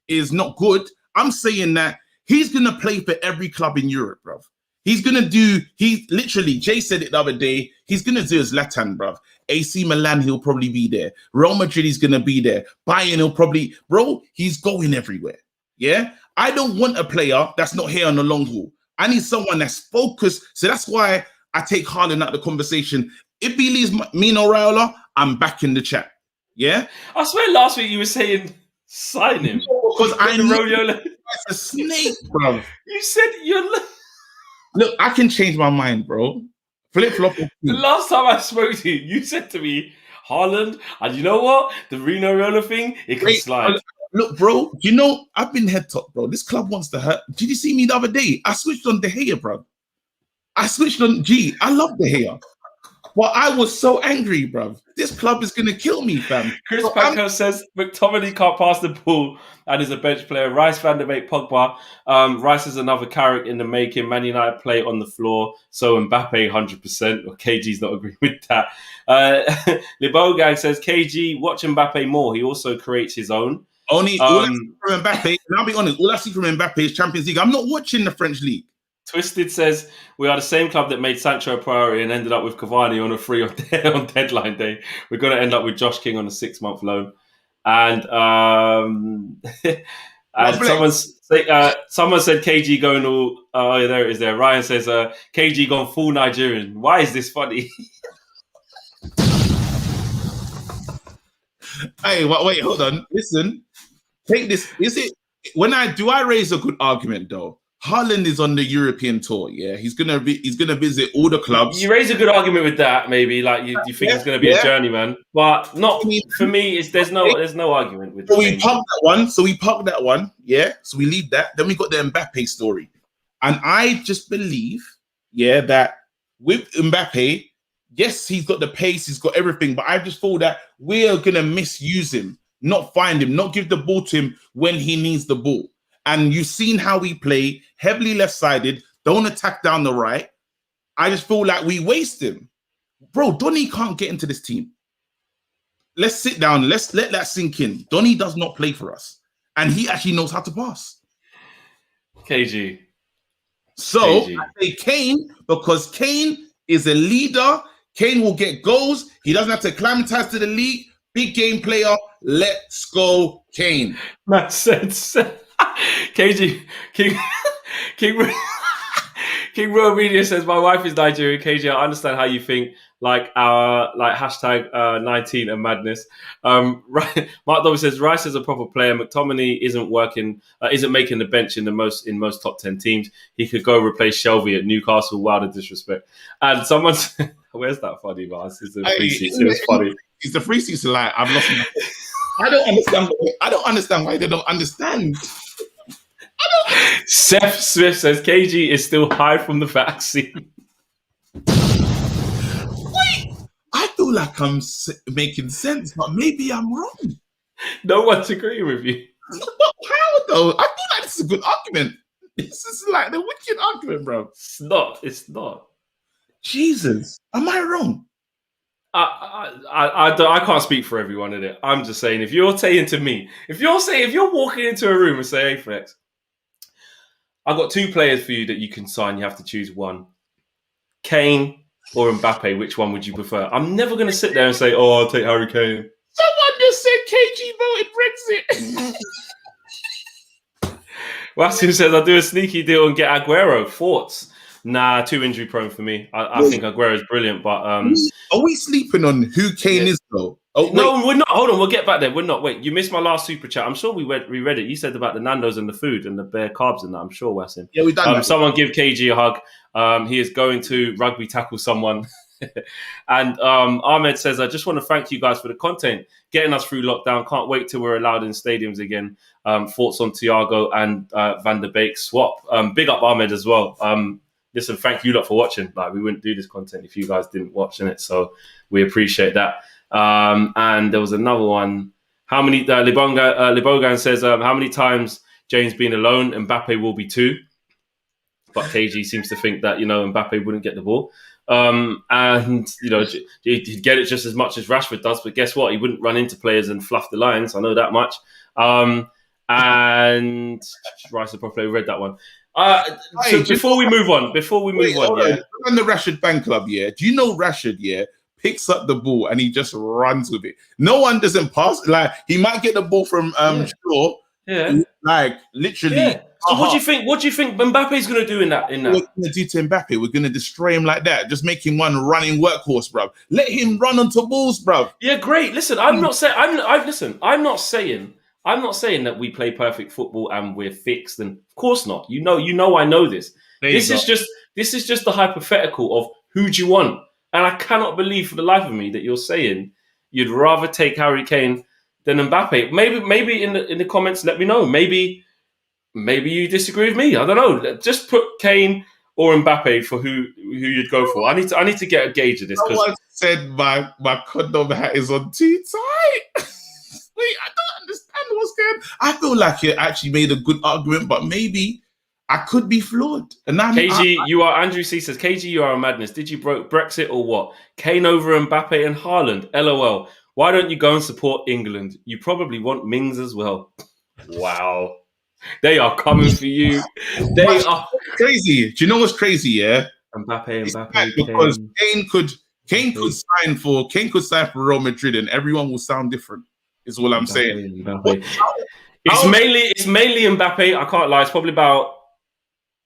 is not good. I'm saying that he's going to play for every club in Europe, bruv. He's going to do, Jay said it the other day, he's going to do his Zlatan, bruv. AC Milan, he'll probably be there. Real Madrid, he's going to be there. Bayern, he's going everywhere. Yeah? I don't want a player that's not here on the long haul. I need someone that's focused. So that's why I take Haaland out of the conversation. If he leaves Mino Raiola, I'm back in the chat. Yeah? I swear last week you were saying sign him. Because I know that's a snake, bro. You said Look, I can change my mind, bro. Flip-flop. The last time I spoke to you, you said to me, Haaland, and you know what? The Rino Raiola thing, it can slide. Look, bro, I've been head top, bro. This club wants to hurt. Did you see me the other day? I switched on De Gea, bro. I love De Gea. Well, I was so angry, bro. This club is going to kill me, fam. Chris Paco says McTominay can't pass the ball and is a bench player. Rice, Van der Beek, Pogba. Rice is another character in the making. Man United play on the floor. So Mbappe, 100%. Or KG's not agreeing with that. Libogang says, KG, watch Mbappe more. He also creates his own. All I see from Mbappe, and I'll be honest, all I see from Mbappe is Champions League. I'm not watching the French league. Twisted says, we are the same club that made Sancho a priority and ended up with Cavani on a free on deadline day. We're going to end up with Josh King on a 6-month loan. And and someone said KG going all. Oh, yeah, there it is. There, Ryan says KG gone full Nigerian. Why is this funny? Hey, wait, hold on. Listen, take this. Is it when I raise a good argument though? Haaland is on the European tour. Yeah, he's gonna visit all the clubs. You raise a good argument with that. Maybe like you think it's going to be a journeyman, but not for me. There's no argument with. So we parked that one. Yeah, so we leave that. Then we got the Mbappe story, and I just believe, that with Mbappe, yes, he's got the pace, he's got everything, but I just thought that we are gonna misuse him, not find him, not give the ball to him when he needs the ball. And you've seen how we play, heavily left-sided, don't attack down the right. I just feel like we waste him. Bro, Donny can't get into this team. Let's sit down. Let's let that sink in. Donny does not play for us. And he actually knows how to pass. KG. So, I say Kane, because Kane is a leader. Kane will get goals. He doesn't have to acclimatize to the league. Big game player. Let's go, Kane. Matt said... KG King Royal Media says my wife is Nigerian. KG, I understand how you think. Like our hashtag 19 and madness. Mark Dobby says Rice is a proper player. McTominay isn't making the bench in most top 10 teams. He could go replace Shelby at Newcastle. Wow, the disrespect. And someone where's that funny, man? It's a free seat. It's funny. It's the free seats lie. I've lost my I don't understand why they don't understand. Seth Smith says KG is still high from the vaccine. Wait, I feel like I'm making sense, but maybe I'm wrong. No one's agreeing with you. How though? I feel like this is a good argument. This is like the wicked argument, bro. It's not. Jesus, am I wrong? I can't speak for everyone in it. I'm just saying, if you're saying to me, if you're walking into a room and say, hey, Flex, I've got two players for you that you can sign. You have to choose one. Kane or Mbappe, which one would you prefer? I'm never going to sit there and say, oh, I'll take Harry Kane. Someone just said KG voted Brexit. Wasim says, I'll do a sneaky deal and get Aguero. Thoughts? Nah, too injury prone for me. I think Aguero is brilliant, but are we sleeping on who Kane is though? Oh, no, we're not. Hold on, we'll get back there. We're not. Wait, you missed my last super chat. I'm sure we read it. You said about the Nando's and the food and the bare carbs and that. I'm sure, Wasim. Yeah, we've done that. Someone give KG a hug. He is going to rugby tackle someone. And Ahmed says, I just want to thank you guys for the content, getting us through lockdown. Can't wait till we're allowed in stadiums again. Thoughts on Thiago and Van der Beek swap. Big up Ahmed as well. Listen, thank you lot for watching. Like, we wouldn't do this content if you guys didn't watch it, so we appreciate that. And there was another one. How many? Libogan says, how many times James been alone? Mbappe will be 2. But KG seems to think that Mbappe wouldn't get the ball, and he'd get it just as much as Rashford does. But guess what? He wouldn't run into players and fluff the lines. I know that much. And Rice will probably read that one. So before we move on, yeah. On the Rashford fan club, yeah. Do you know Rashford, yeah, picks up the ball and he just runs with it. No one doesn't pass. Like, he might get the ball from Shaw. Yeah. Like, literally. Yeah. So what do you think? What do you think Mbappe's going to do in that? We're going to do to Mbappe. We're going to destroy him like that. Just make him one running workhorse, bro. Let him run onto balls, bro. Yeah, great. Listen, I'm not saying. I'm not saying that we play perfect football and we're fixed. And of course not. I know this. This is just the hypothetical of who do you want. And I cannot believe for the life of me that you're saying you'd rather take Harry Kane than Mbappe. Maybe in the comments, let me know. Maybe you disagree with me. I don't know. Just put Kane or Mbappe for who you'd go for. I need to get a gauge of this. Someone said my condom hat is on too tight. Wait, I don't understand what's going on. I feel like you actually made a good argument, but maybe I could be flawed. And Andrew C says, KG, you are a madness. Did you broke Brexit or what? Kane over Mbappe and Haaland. LOL. Why don't you go and support England? You probably want Mings as well. Wow. They are coming for you. They are crazy. Do you know what's crazy? Yeah, Mbappe, because Kane could sign for Real Madrid, and everyone will sound different. Is all I'm saying. Mbappe. It's mainly Mbappe. I can't lie. It's probably about.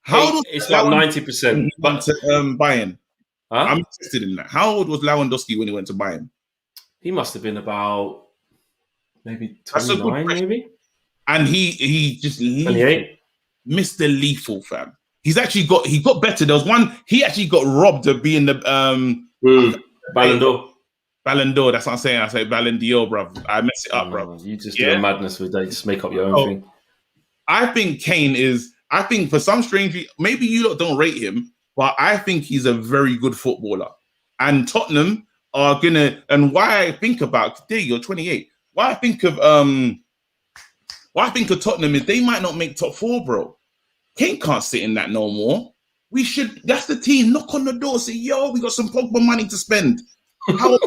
It's about 90%. But to Bayern, huh? I'm interested in that. How old was Lewandowski when he went to Bayern? He must have been about maybe 29, maybe. And he just 28. Mr. Lethal, fam. He got better. There was one he actually got robbed of being the Ballon d'Or. Ballon d'Or. That's what I'm saying. I say Ballon d'Or, bro. I mess it up, bro. You just do a madness with that. You just make up your own thing. I think Kane is. I think for some strange reason, maybe you lot don't rate him, but I think he's a very good footballer. And Tottenham are gonna. And why I think about today, you're 28. Why I think of Tottenham is they might not make top 4, bro. Kane can't sit in that no more. We should. That's the team. Knock on the door. Say, yo, we got some Pogba money to spend. How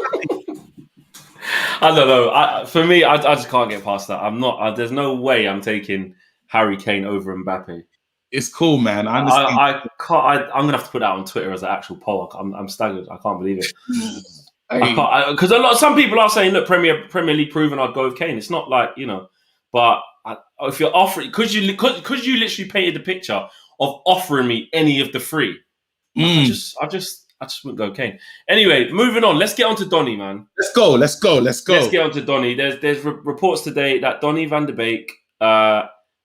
I don't know. For me, I just can't get past that. I'm not. There's no way I'm taking Harry Kane over Mbappe. It's cool, man. I understand. I can't. I'm gonna have to put that on Twitter as an actual poll. I'm staggered. I can't believe it. I can't, because some people are saying, look, Premier League proven, I'd go with Kane. It's not like, but if you're offering, because you literally painted the picture of offering me any of the three, I just wouldn't go Kane. Anyway, moving on. Let's get on to Donny, man. Let's go. Let's get on to Donny. There's reports today that Donny van de Beek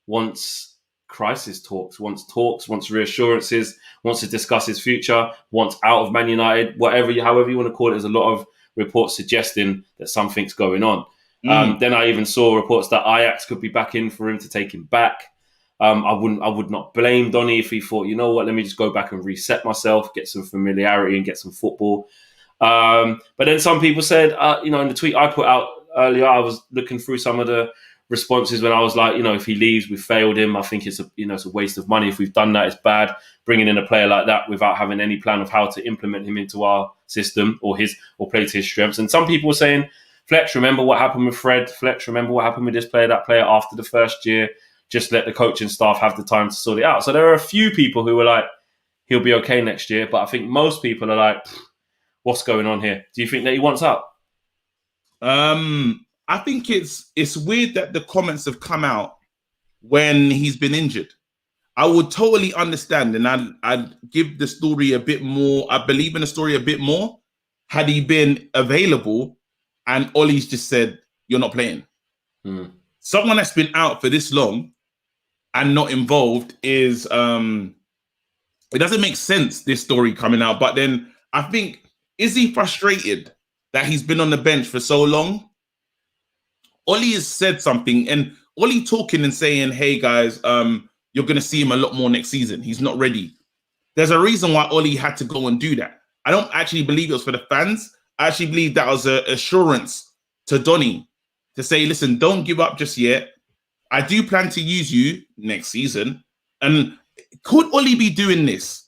wants crisis talks, wants reassurances, wants to discuss his future, wants out of Man United, however you want to call it. There's a lot of reports suggesting that something's going on. Then I even saw reports that Ajax could be back in for him to take him back. I would not blame Donny if he thought, you know what, let me just go back and reset myself, get some familiarity and get some football. But then some people said, in the tweet I put out earlier, I was looking through some of the responses when I was like, if he leaves, we failed him. I think it's a waste of money. If we've done that, it's bad. Bringing in a player like that without having any plan of how to implement him into our system or play to his strengths. And some people were saying, Fletch, remember what happened with Fred? Fletch, remember what happened with this player, that player after the first year? Just let the coaching staff have the time to sort it out. So there are a few people who were like, he'll be okay next year. But I think most people are like, what's going on here? Do you think that he wants out? I think it's weird that the comments have come out when he's been injured. I would totally understand, and I'd give the story a bit more. I believe in the story a bit more had he been available, and Ollie's just said, "You're not playing." Someone that's been out for this long and not involved is it doesn't make sense, this story coming out. But then I think, is he frustrated that he's been on the bench for so long? Ollie has said something, and Ollie talking and saying, hey guys, you're going to see him a lot more next season. He's not ready. There's a reason why Ollie had to go and do that. I don't actually believe it was for the fans. I actually believe that was an assurance to Donny to say, listen, don't give up just yet. I do plan to use you next season. And could Ollie be doing this?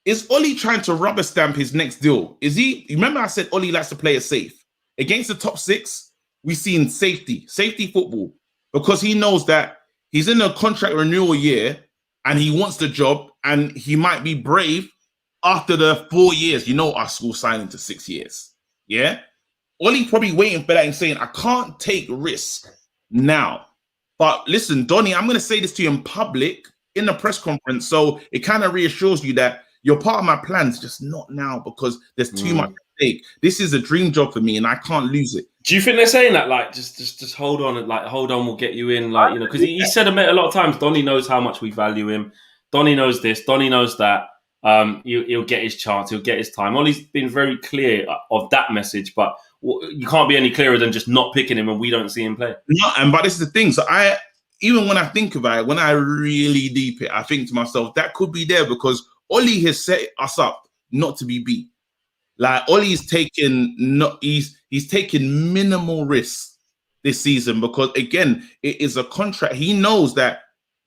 Is Ollie trying to rubber stamp his next deal? Is he? Remember I said Ollie likes to play it safe. Against the top six, we've seen safety football, because he knows that he's in a contract renewal year and he wants the job, and he might be brave after the 4 years. Our school signing to 6 years. Yeah. Ollie probably waiting for that and saying, I can't take risk now. But listen, Donny, I'm going to say this to you in public in the press conference. So it kind of reassures you that you're part of my plans, just not now, because there's too much at stake. This is a dream job for me and I can't lose it. Do you think they're saying that, like, just hold on, and like, hold on, we'll get you in, like, because he said a lot of times, Donny knows how much we value him. Donny knows this, Donny knows that. He'll get his chance, he'll get his time. Ollie's been very clear of that message, but you can't be any clearer than just not picking him when we don't see him play. No, but this is the thing. So even when I think about it, when I really deep it, I think to myself, that could be there because Ollie has set us up not to be beat. Like Ollie's he's taken minimal risks this season because, again, it is a contract. He knows that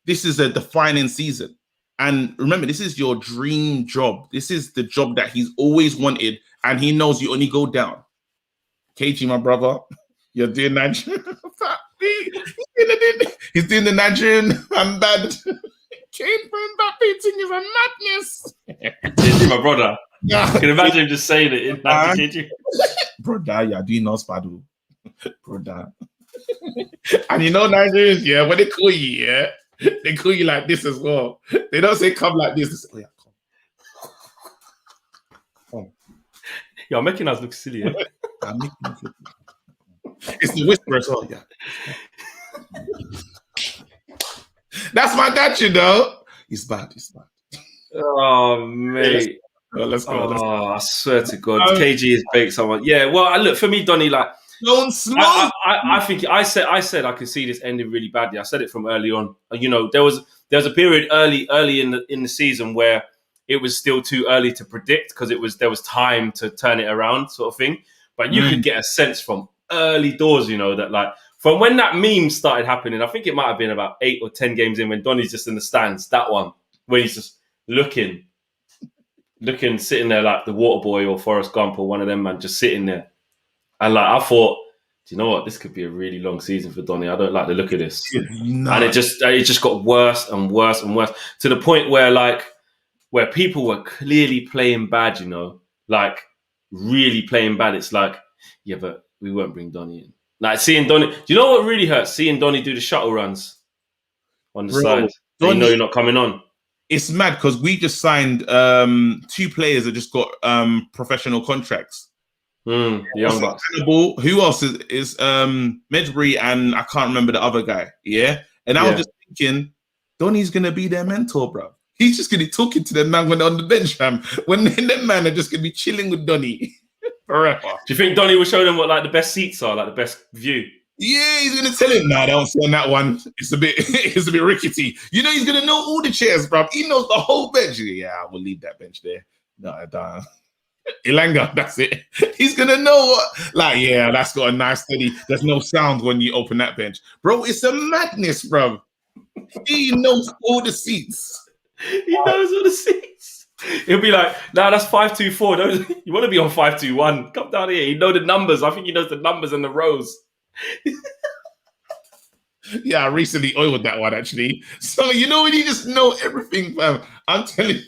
this is a defining season. And remember, this is your dream job. This is the job that he's always wanted. And he knows you only go down. KG, my brother, you're doing Nigerian. He's doing the Nigerian. I'm bad. Kane for Mbappe thing is a madness. KG, my brother. Yeah. I can imagine him just saying it in KG. Brother, you're doing us bad. Brother. And you know Nigerians, yeah, when they call you, yeah, they call you like this as well. They don't say come like this. They say, oh, yeah, come. You're making us look silly, eh? I'm making us look. It's the whisper as well, yeah. That's my dad, you know. He's bad. Oh, mate. Let's go. Oh, I swear to God, KG has baked someone. Yeah, well, look, for me, Donny, like, I think I said I could see this ending really badly. I said it from early on. You know, there was a period early in the season where it was still too early to predict because there was time to turn it around, sort of thing. But you could get a sense from early doors, you know, that like from when that meme started happening. I think it might have been about 8 or 10 games in when Donny's just in the stands. That one where he's just looking, sitting there like the Water Boy or Forrest Gump or one of them, man, just sitting there. And like I thought, do you know what? This could be a really long season for Donny. I don't like the look of this. No. And it just got worse and worse and worse to the point where people were clearly playing bad, you know, like really playing bad. It's like, yeah, but we won't bring Donny in. Like seeing Donny, do you know what really hurts? Seeing Donny do the shuttle runs on the side. Donny, you know you're not coming on. It's mad because we just signed 2 players that just got professional contracts. The young bucks. Who else is Medbury and I can't remember the other guy. Yeah, and I was just thinking, Donny's gonna be their mentor, bro. He's just gonna be talking to them man when they're on the bench, fam. When them man are just gonna be chilling with Donny forever. Do you think Donny will show them what like the best seats are, like the best view? Yeah, he's gonna tell him, nah, don't sit on that one. It's a bit rickety. You know, he's gonna know all the chairs, bro. He knows the whole bench. Yeah, I will leave that bench there. No, I don't. Ilanga, that's it. He's gonna know what, like, yeah, that's got a nice steady. There's no sound when you open that bench, bro. It's a madness, bro. He knows all the seats. He knows all the seats. He'll be like, nah, that's 524. You want to be on 521? Come down here. You know the numbers. I think he knows the numbers and the rows. Yeah, I recently oiled that one actually. So you know when you just know everything, fam. I'm telling you.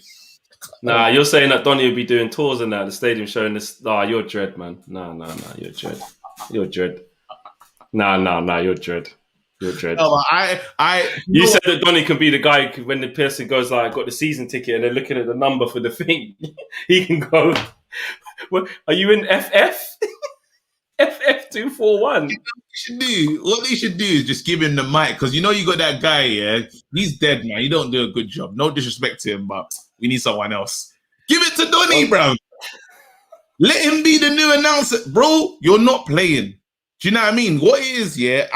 Nah, you're saying that Donny will be doing tours and that at the stadium showing this. Nah, you're dread, man. Nah, you're dread. You're dread. Nah, you're dread. You're dread. No, you said that Donny can be the guy when the person goes like, I got the season ticket and they're looking at the number for the thing. He can go, what, are you in FF? FF241. What they should do is just give him the mic because you know you got that guy, yeah. He's dead, man. He don't do a good job. No disrespect to him, but we need someone else. Give it to Donny, bro. Let him be the new announcer, bro. You're not playing. Do you know what I mean? What it is, yeah.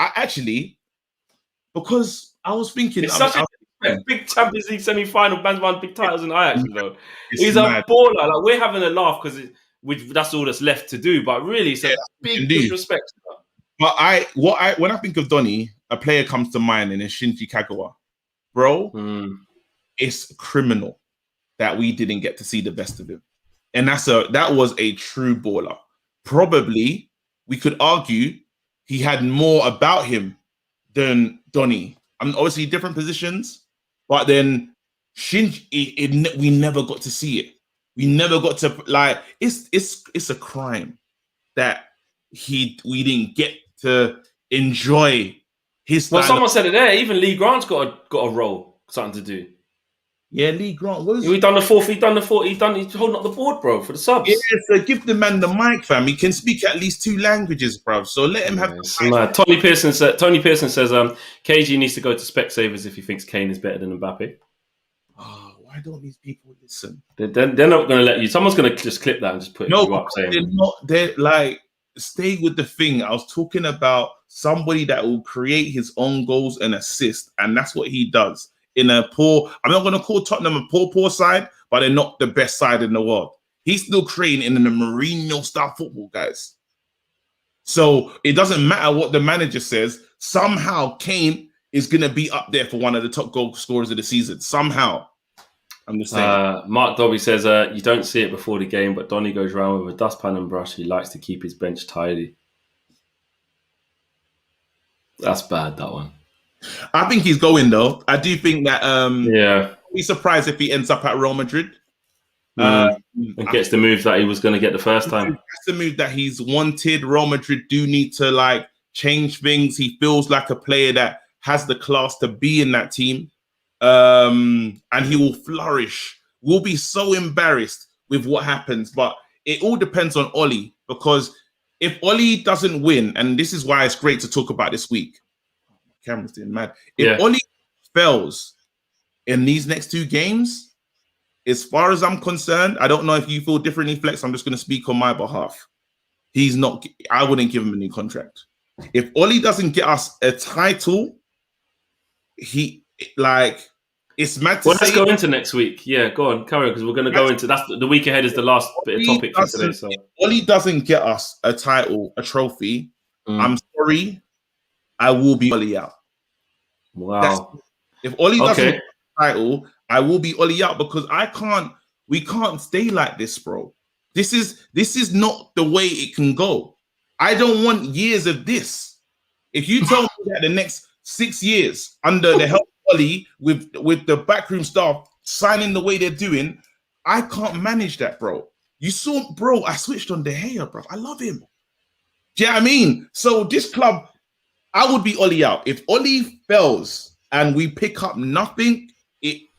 Because I was thinking, it's such a big Champions League semi-final. Man's won big titles in Ajax, though. He's a baller. Like we're having a laugh because that's all that's left to do. But really, it's a big disrespect. But when I think of Donny, a player comes to mind, and it's Shinji Kagawa, bro. It's criminal that we didn't get to see the best of him, and that was a true baller. Probably we could argue he had more about him than Donny. I mean, obviously different positions, but then Shinji, we never got to see it. We never got to like. It's a crime that we didn't get to enjoy his. Well, someone said it there. Even Lee Grant's got a role, something to do. Yeah, Lee Grant. He done the fourth. He's holding up the board, bro, for the subs. Yeah, so give the man the mic, fam. He can speak at least 2 languages, bro. So let him have. Tony Pearson says KG needs to go to Specsavers if he thinks Kane is better than Mbappe. Oh, why don't these people listen? They're not going to let you. Someone's going to just clip that and just put it up. They're not. They're like, stay with the thing. I was talking about somebody that will create his own goals and assist, and that's what he does. In a poor, I'm not going to call Tottenham a poor side, but they're not the best side in the world. He's still creating in the Mourinho-style football, guys. So it doesn't matter what the manager says. Somehow Kane is going to be up there for one of the top goal scorers of the season. Somehow. I'm just saying. Mark Dobby says, you don't see it before the game, but Donny goes around with a dustpan and brush. He likes to keep his bench tidy. That's bad, that one. I think he's going, though. I do think that... I'd be surprised if he ends up at Real Madrid. And gets the move that he was going to get the first time. That's the move that he's wanted. Real Madrid do need to, like, change things. He feels like a player that has the class to be in that team. And he will flourish. We'll be so embarrassed with what happens, but it all depends on Oli, because if Oli doesn't win, and this is why it's great to talk about this week. Camera's doing mad. If Oli fails in these next 2 games, as far as I'm concerned, I don't know if you feel differently, Flex. I'm just going to speak on my behalf. He's not. I wouldn't give him a new contract. If Oli doesn't get us a title, it's mad to say. Let's go into next week. Yeah, go on, carry on, because we're going to go into the week ahead is the last bit of topic for today. So if Oli doesn't get us a title, a trophy, I'm sorry, I will be Oli out. Wow. If Oli doesn't get a title, I will be Oli out, because we can't stay like this, bro. This is not the way it can go. I don't want years of this. If you tell me that the next 6 years under the help of Oli with the backroom staff signing the way they're doing, I can't manage that, bro. You saw, bro, I switched on De Gea, bro. I love him. Do you know what I mean? So this club, I would be Oli out. If Oli fails and we pick up nothing,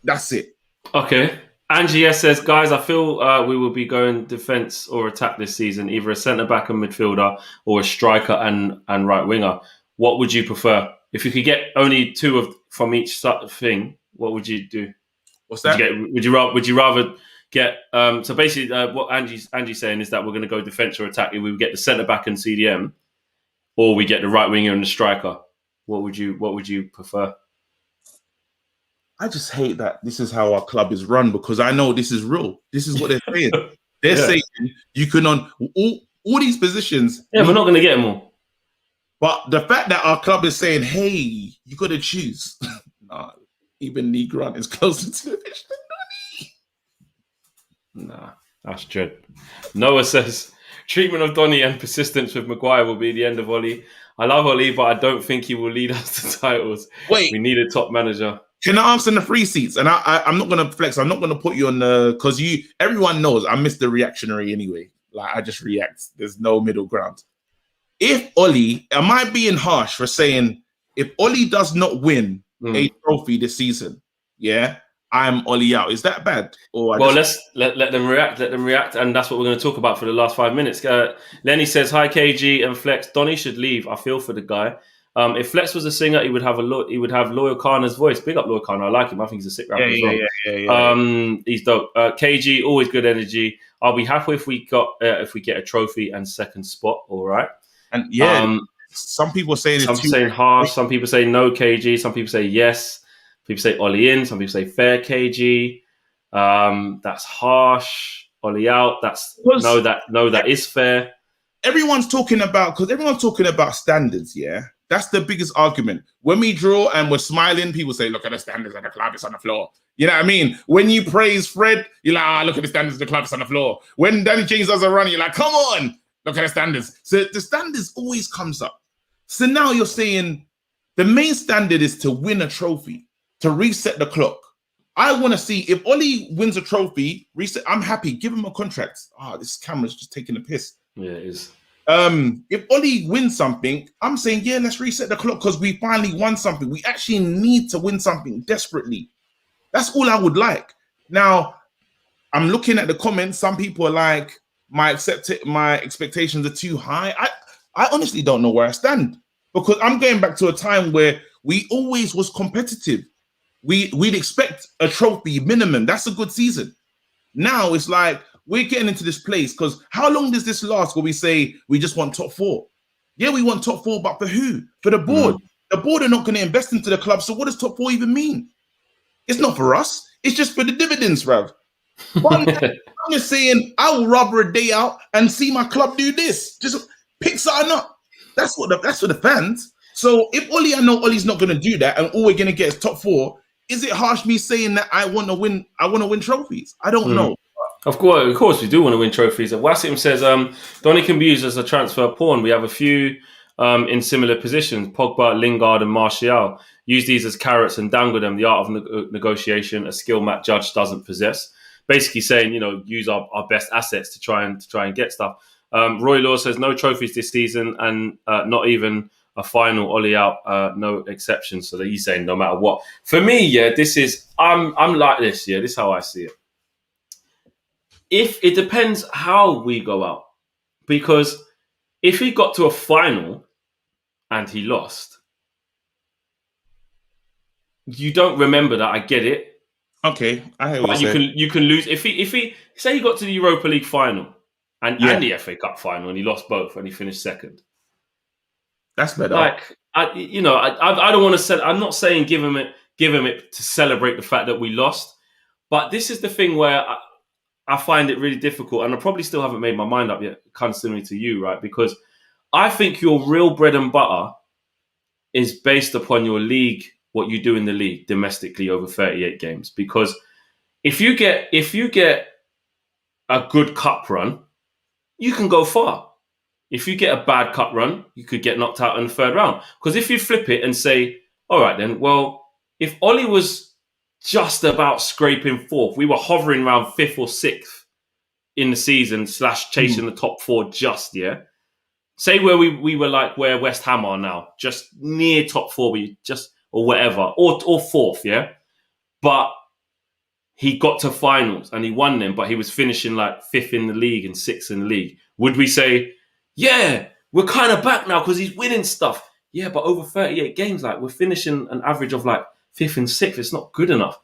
that's it. Okay. Angie S says, guys, I feel we will be going defence or attack this season, either a centre-back and midfielder or a striker and right winger. What would you prefer? If you could get only 2 from each thing, what would you do? What's that? Would you rather get... so basically, what Angie's saying is that we're going to go defence or attack. If we get the centre-back and CDM, or we get the right winger and the striker, what would you prefer? I just hate that this is how our club is run, because I know this is real. This is what they're saying. They're saying you can on all these positions. Yeah, we're not going to get them all. But the fact that our club is saying, hey, you got to choose. Nah, even Lee Grant is closer to the pitch than Donny. Nah, that's dread. Noah says, treatment of Donny and persistence with Maguire will be the end of Oli. I love Oli, but I don't think he will lead us to titles. Wait. We need a top manager. Can I answer the free seats? And I'm not going to flex. I'm not going to put you on the... Because everyone knows I'm Mr. Reactionary anyway. Like, I just react. There's no middle ground. If Oli... Am I being harsh for saying if Oli does not win a trophy this season, I'm Oli out. Is that bad? Or let's let them react. Let them react. And that's what we're going to talk about for the last 5 minutes. Lenny says, hi, KG and Flex. Donny should leave. I feel for the guy. If Flex was a singer, he would have Loyal Kana's voice. Big up Loyal Kana. I like him. I think he's a sick rapper as well. Yeah. He's dope. KG, always good energy. I'll be happy if we get a trophy and second spot. All right. And some people saying some saying harsh. Some people say no KG. Some people say yes. People say Oli in. Some people say fair KG. That's harsh. Oli out. That is fair. Everyone's talking about standards. Yeah. That's the biggest argument. When we draw and we're smiling, people say, look at the standards of the club, it's on the floor. You know what I mean? When you praise Fred, you're like, look at the standards of the club, it's on the floor. When Danny James does a run, you're like, come on, look at the standards. So the standards always comes up. So now you're saying the main standard is to win a trophy, to reset the clock. I want to see if Oli wins a trophy, reset. I'm happy. Give him a contract. This camera's just taking a piss. Yeah, it is. If Oli wins something, I'm saying, let's reset the clock because we finally won something. We actually need to win something desperately. That's all I would like. Now, I'm looking at the comments. Some people are like, my expectations are too high. I honestly don't know where I stand, because I'm going back to a time where we always was competitive. We'd expect a trophy minimum. That's a good season. Now it's like, we're getting into this place because how long does this last where we say we just want top 4? Yeah, we want top 4, but for who? For the board. The board are not going to invest into the club. So what does top 4 even mean? It's not for us. It's just for the dividends, Rav. But I'm just saying I will rather a day out and see my club do this. Just pick something up. That's for the fans. So if I know Oli's not going to do that and all we're going to get is top 4, is it harsh me saying that I want to win trophies? I don't know. Of course, we do want to win trophies. Wasim says, Donny can be used as a transfer pawn. We have a few in similar positions, Pogba, Lingard and Martial. Use these as carrots and dangle them. The art of negotiation, a skill Matt Judge doesn't possess. Basically saying, use our best assets to try and get stuff. Roy Law says, no trophies this season and not even a final, Ollie out, no exception. So that he's saying no matter what. For me, this is I'm like this. This is how I see it. If it depends how we go out, because if he got to a final and he lost, you don't remember that. I get it. Okay, I hear what you can lose if he say he got to the Europa League final and the FA Cup final and he lost both and he finished second. That's better. Like I don't want to say. I'm not saying give him it to celebrate the fact that we lost, but this is the thing where I find it really difficult, and I probably still haven't made my mind up yet. Constantly to you, right? Because I think your real bread and butter is based upon your league. What you do in the league domestically over 38 games. Because if you get a good cup run, you can go far. If you get a bad cup run, you could get knocked out in the third round. Because if you flip it and say, all right then, well, if Ollie was just about scraping fourth, we were hovering around fifth or sixth in the season / chasing the top four just, Say where we were like where West Ham are now, just near top four, we just or whatever, or fourth, But he got to finals and he won them, but he was finishing like fifth in the league and sixth in the league. Would we say, we're kind of back now because he's winning stuff? Yeah, but over 38 games, like we're finishing an average of like fifth and sixth. It's not good enough.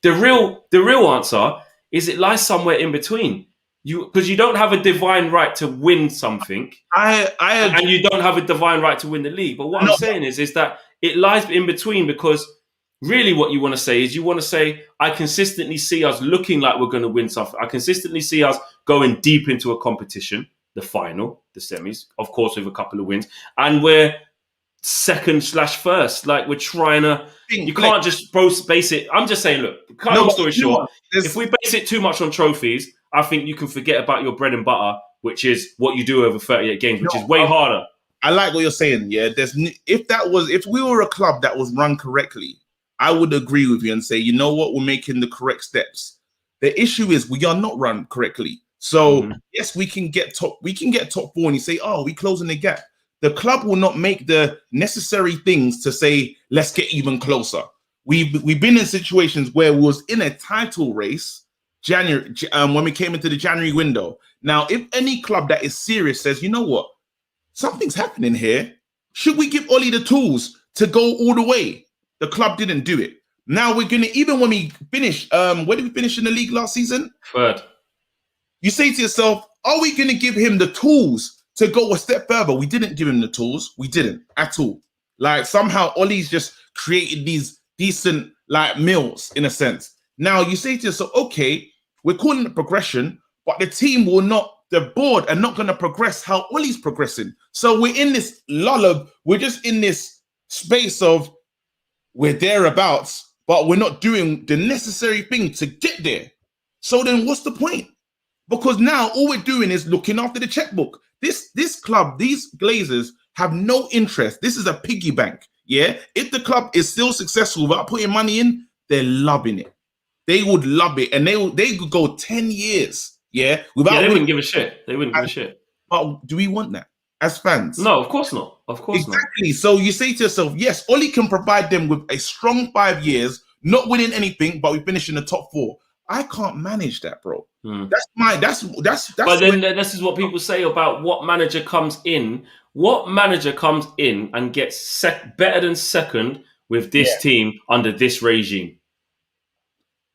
The real answer is it lies somewhere in between. Because you don't have a divine right to win something, and you don't have a divine right to win the league. But what I'm saying is that it lies in between, because really what you want to say is you want to say, I consistently see us looking like we're going to win something. I consistently see us going deep into a competition, the final, the semis, of course, with a couple of wins. And we're second / first. Like we're trying to, you can't just base it. I'm just saying, look, long story short, if we base it too much on trophies, I think you can forget about your bread and butter, which is what you do over 38 games, which is way harder. I like what you're saying. Yeah, if we were a club that was run correctly, I would agree with you and say, you know what, we're making the correct steps. The issue is we are not run correctly. So yes, we can get top four, and you say, oh, we're closing the gap. The club will not make the necessary things to say, let's get even closer. We've been in situations where we was in a title race January when we came into the January window. Now, if any club that is serious says, you know what, something's happening here, should we give Ollie the tools to go all the way? The club didn't do it. Now we're gonna, even when we finish, where did we finish in the league last season? Third. You say to yourself, are we gonna give him the tools to go a step further? We didn't give him the tools. We didn't at all. Like somehow Ollie's just created these decent like meals in a sense. Now you say to yourself, okay, we're calling it progression, but the team will not, the board are not going to progress how Ollie's progressing. So we're in this lull, we're just in this space of we're thereabouts, but we're not doing the necessary thing to get there. So then what's the point? Because now all we're doing is looking after the checkbook. This club, these Glazers have no interest. This is a piggy bank. Yeah. If the club is still successful without putting money in, they're loving it. They would love it. And they could go 10 years. Yeah. Without they wouldn't give a shit. They wouldn't give a shit. But do we want that as fans? No, of course not. Of course exactly. So you say to yourself, yes, Ollie can provide them with a strong 5 years, not winning anything, but we finish in the top four. I can't manage that, bro. That's But then this is what people say about what manager comes in. What manager comes in and gets better than second with this team under this regime?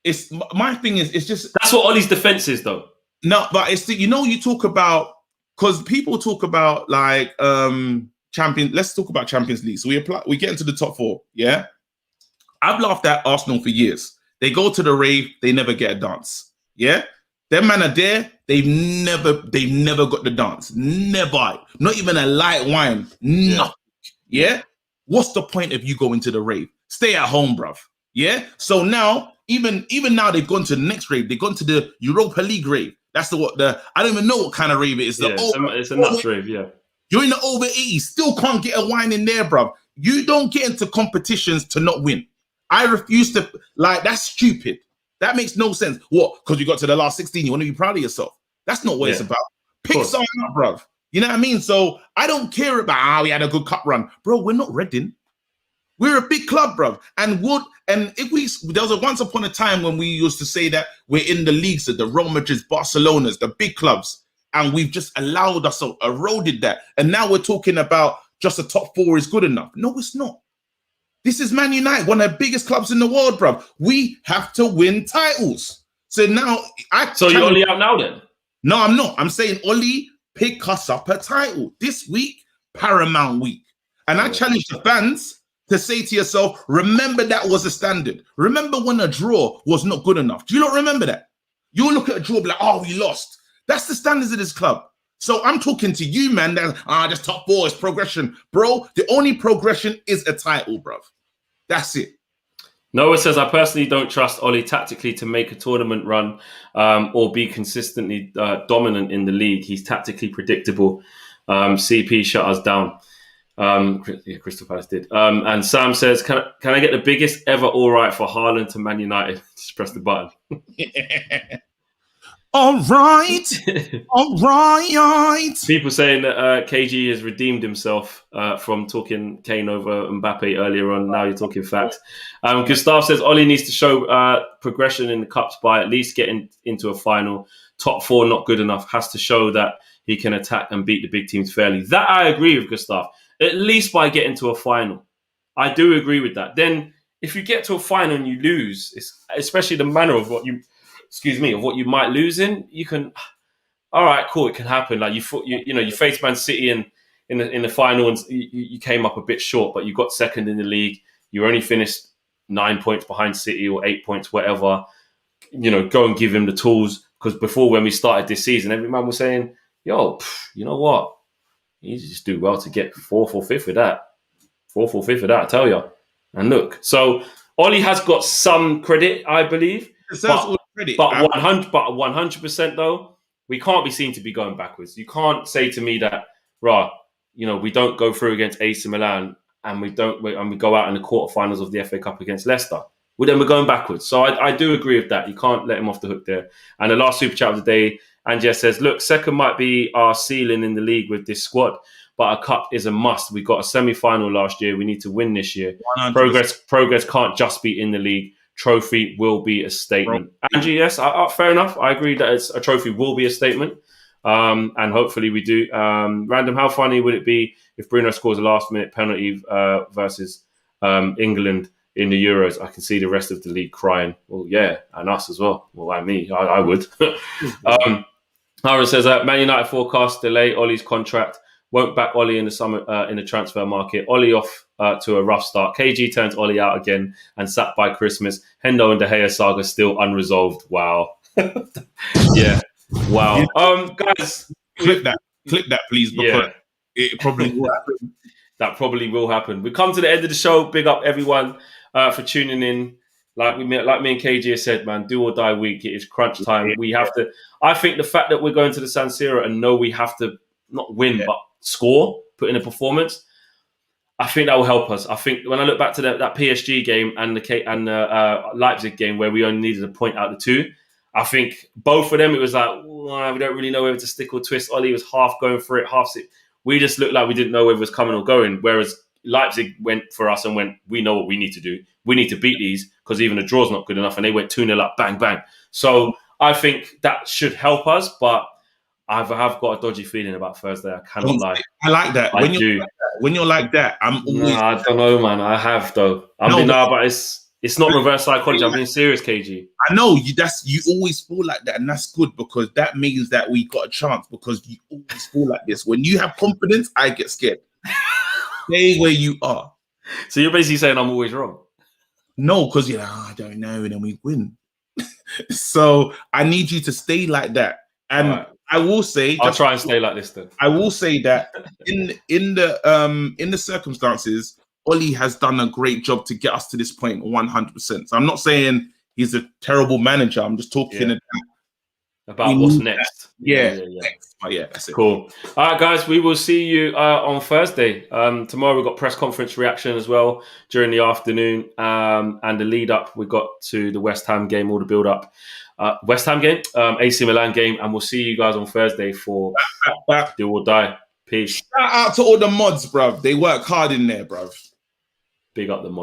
It's my thing is it's just that's what Ollie's defense is, though. No, but it's you talk about, because people talk about like champion. Let's talk about Champions League. So we get into the top four. Yeah, I've laughed at Arsenal for years. They go to the rave, they never get a dance. Yeah, them man are there. They've never got the dance. Never, not even a light wine. Nothing. Yeah. What's the point of you going to the rave? Stay at home, bruv. Yeah. So now, even now, they've gone to the next rave. They've gone to the Europa League rave. That's I don't even know what kind of rave it is. It's a nuts rave. Yeah. You're in the over 80, still can't get a wine in there, bruv. You don't get into competitions to not win. I refuse to, like, that's stupid. That makes no sense. What? Because you got to the last 16, you want to be proud of yourself. That's not what it's about. Pick something up, bruv. You know what I mean? So I don't care about we had a good cup run, bro. We're not Reading. We're a big club, bro. And there was once upon a time when we used to say that we're in the leagues of the Real Madrids, Barcelonas, the big clubs, and we've just allowed us eroded that. And now we're talking about just a top 4 is good enough. No, it's not. This is Man United, one of the biggest clubs in the world, bro. We have to win titles. So now you're only out now then? No, I'm not. I'm saying Oli, pick us up a title this week, Paramount week. And I challenge the fans to say to yourself, remember that was a standard. Remember when a draw was not good enough. Do you not remember that? You look at a draw and be like, oh, we lost. That's the standards of this club. So I'm talking to you, man. Just top 4 is progression. Bro, the only progression is a title, bro. That's it. Noah says, I personally don't trust Oli tactically to make a tournament run or be consistently dominant in the league. He's tactically predictable. CP shut us down. Crystal Palace did. And Sam says, can I get the biggest ever all right for Haaland to Man United? Just press the button. All right. All right. People saying that KG has redeemed himself from talking Kane over Mbappe earlier on. Now you're talking facts. Gustav says Oli needs to show progression in the cups by at least getting into a final. Top 4 not good enough. Has to show that he can attack and beat the big teams fairly. That I agree with, Gustav. At least by getting to a final. I do agree with that. Then if you get to a final and you lose, especially the manner of what you might lose in, you can, all right, cool, it can happen. Like you faced Man City in the final and you came up a bit short, but you got second in the league. You only finished 9 points behind City or 8 points, whatever. Go and give him the tools. Because before, when we started this season, every man was saying, yo, you know what? You just do well to get 4th or 5th with that. 4th or 5th with that, I tell you. And look, so Oli has got some credit, I believe. But 100% though, we can't be seen to be going backwards. You can't say to me that, we don't go through against AC Milan and we go out in the quarterfinals of the FA Cup against Leicester. Well, then we're going backwards. So I do agree with that. You can't let him off the hook there. And the last super chat of the day, Angia says, look, second might be our ceiling in the league with this squad, but a cup is a must. We got a semi-final last year. We need to win this year. 100%. Progress can't just be in the league. Trophy will be a statement. Angie, yes, fair enough. I agree that a trophy will be a statement. And hopefully we do. Random, how funny would it be if Bruno scores a last-minute penalty versus England in the Euros? I can see the rest of the league crying. Well, yeah, and us as well. Well, I would. Aaron says, Man United forecast delay Oli's contract. Won't back Oli in the summer in the transfer market. Oli off to a rough start. KG turns Oli out again and sacked by Christmas. Hendo and De Gea saga still unresolved. Wow. Yeah. Wow. Guys, clip that, please, because it probably will happen. That probably will happen. We come to the end of the show. Big up everyone for tuning in. Like me and KG said, man, do or die week. It is crunch time. We have to. I think the fact that we're going to the San Siro and know we have to not win but score, put in a performance, I think that will help us. I think when I look back to that PSG game and the Leipzig game where we only needed a point out of the 2, I think both of them, it was like, we don't really know whether to stick or twist. Oli was half going for it, half sit. We just looked like we didn't know whether it was coming or going. Whereas Leipzig went for us and went, we know what we need to do. We need to beat these because even the draw's not good enough. And they went 2-0 up, bang, bang. So I think that should help us. But I have got a dodgy feeling about Thursday. I cannot lie. I like that. When you're like that, I'm always... No, I don't know, man. I have, though. But it's not reverse psychology. I'm being serious, KG. I know. You always feel like that, and that's good because that means that we got a chance because you always feel like this. When you have confidence, I get scared. Stay where you are. So you're basically saying I'm always wrong? No, because you're like, I don't know, and then we win. So I need you to stay like that. And right. I will say, I'll try and stay like this then. I will say that in the circumstances, Oli has done a great job to get us to this point 100%. So I'm not saying he's a terrible manager. I'm just talking about about what's next. Yeah. Oh, yeah, that's it. Cool. All right, guys, we will see you on Thursday. Tomorrow we've got press conference reaction as well during the afternoon, and the lead up we got to the West Ham game, all the build up. West Ham game, AC Milan game, and we'll see you guys on Thursday for Do or Die. Peace. Shout out to all the mods, bruv. They work hard in there, bruv. Big up the mods.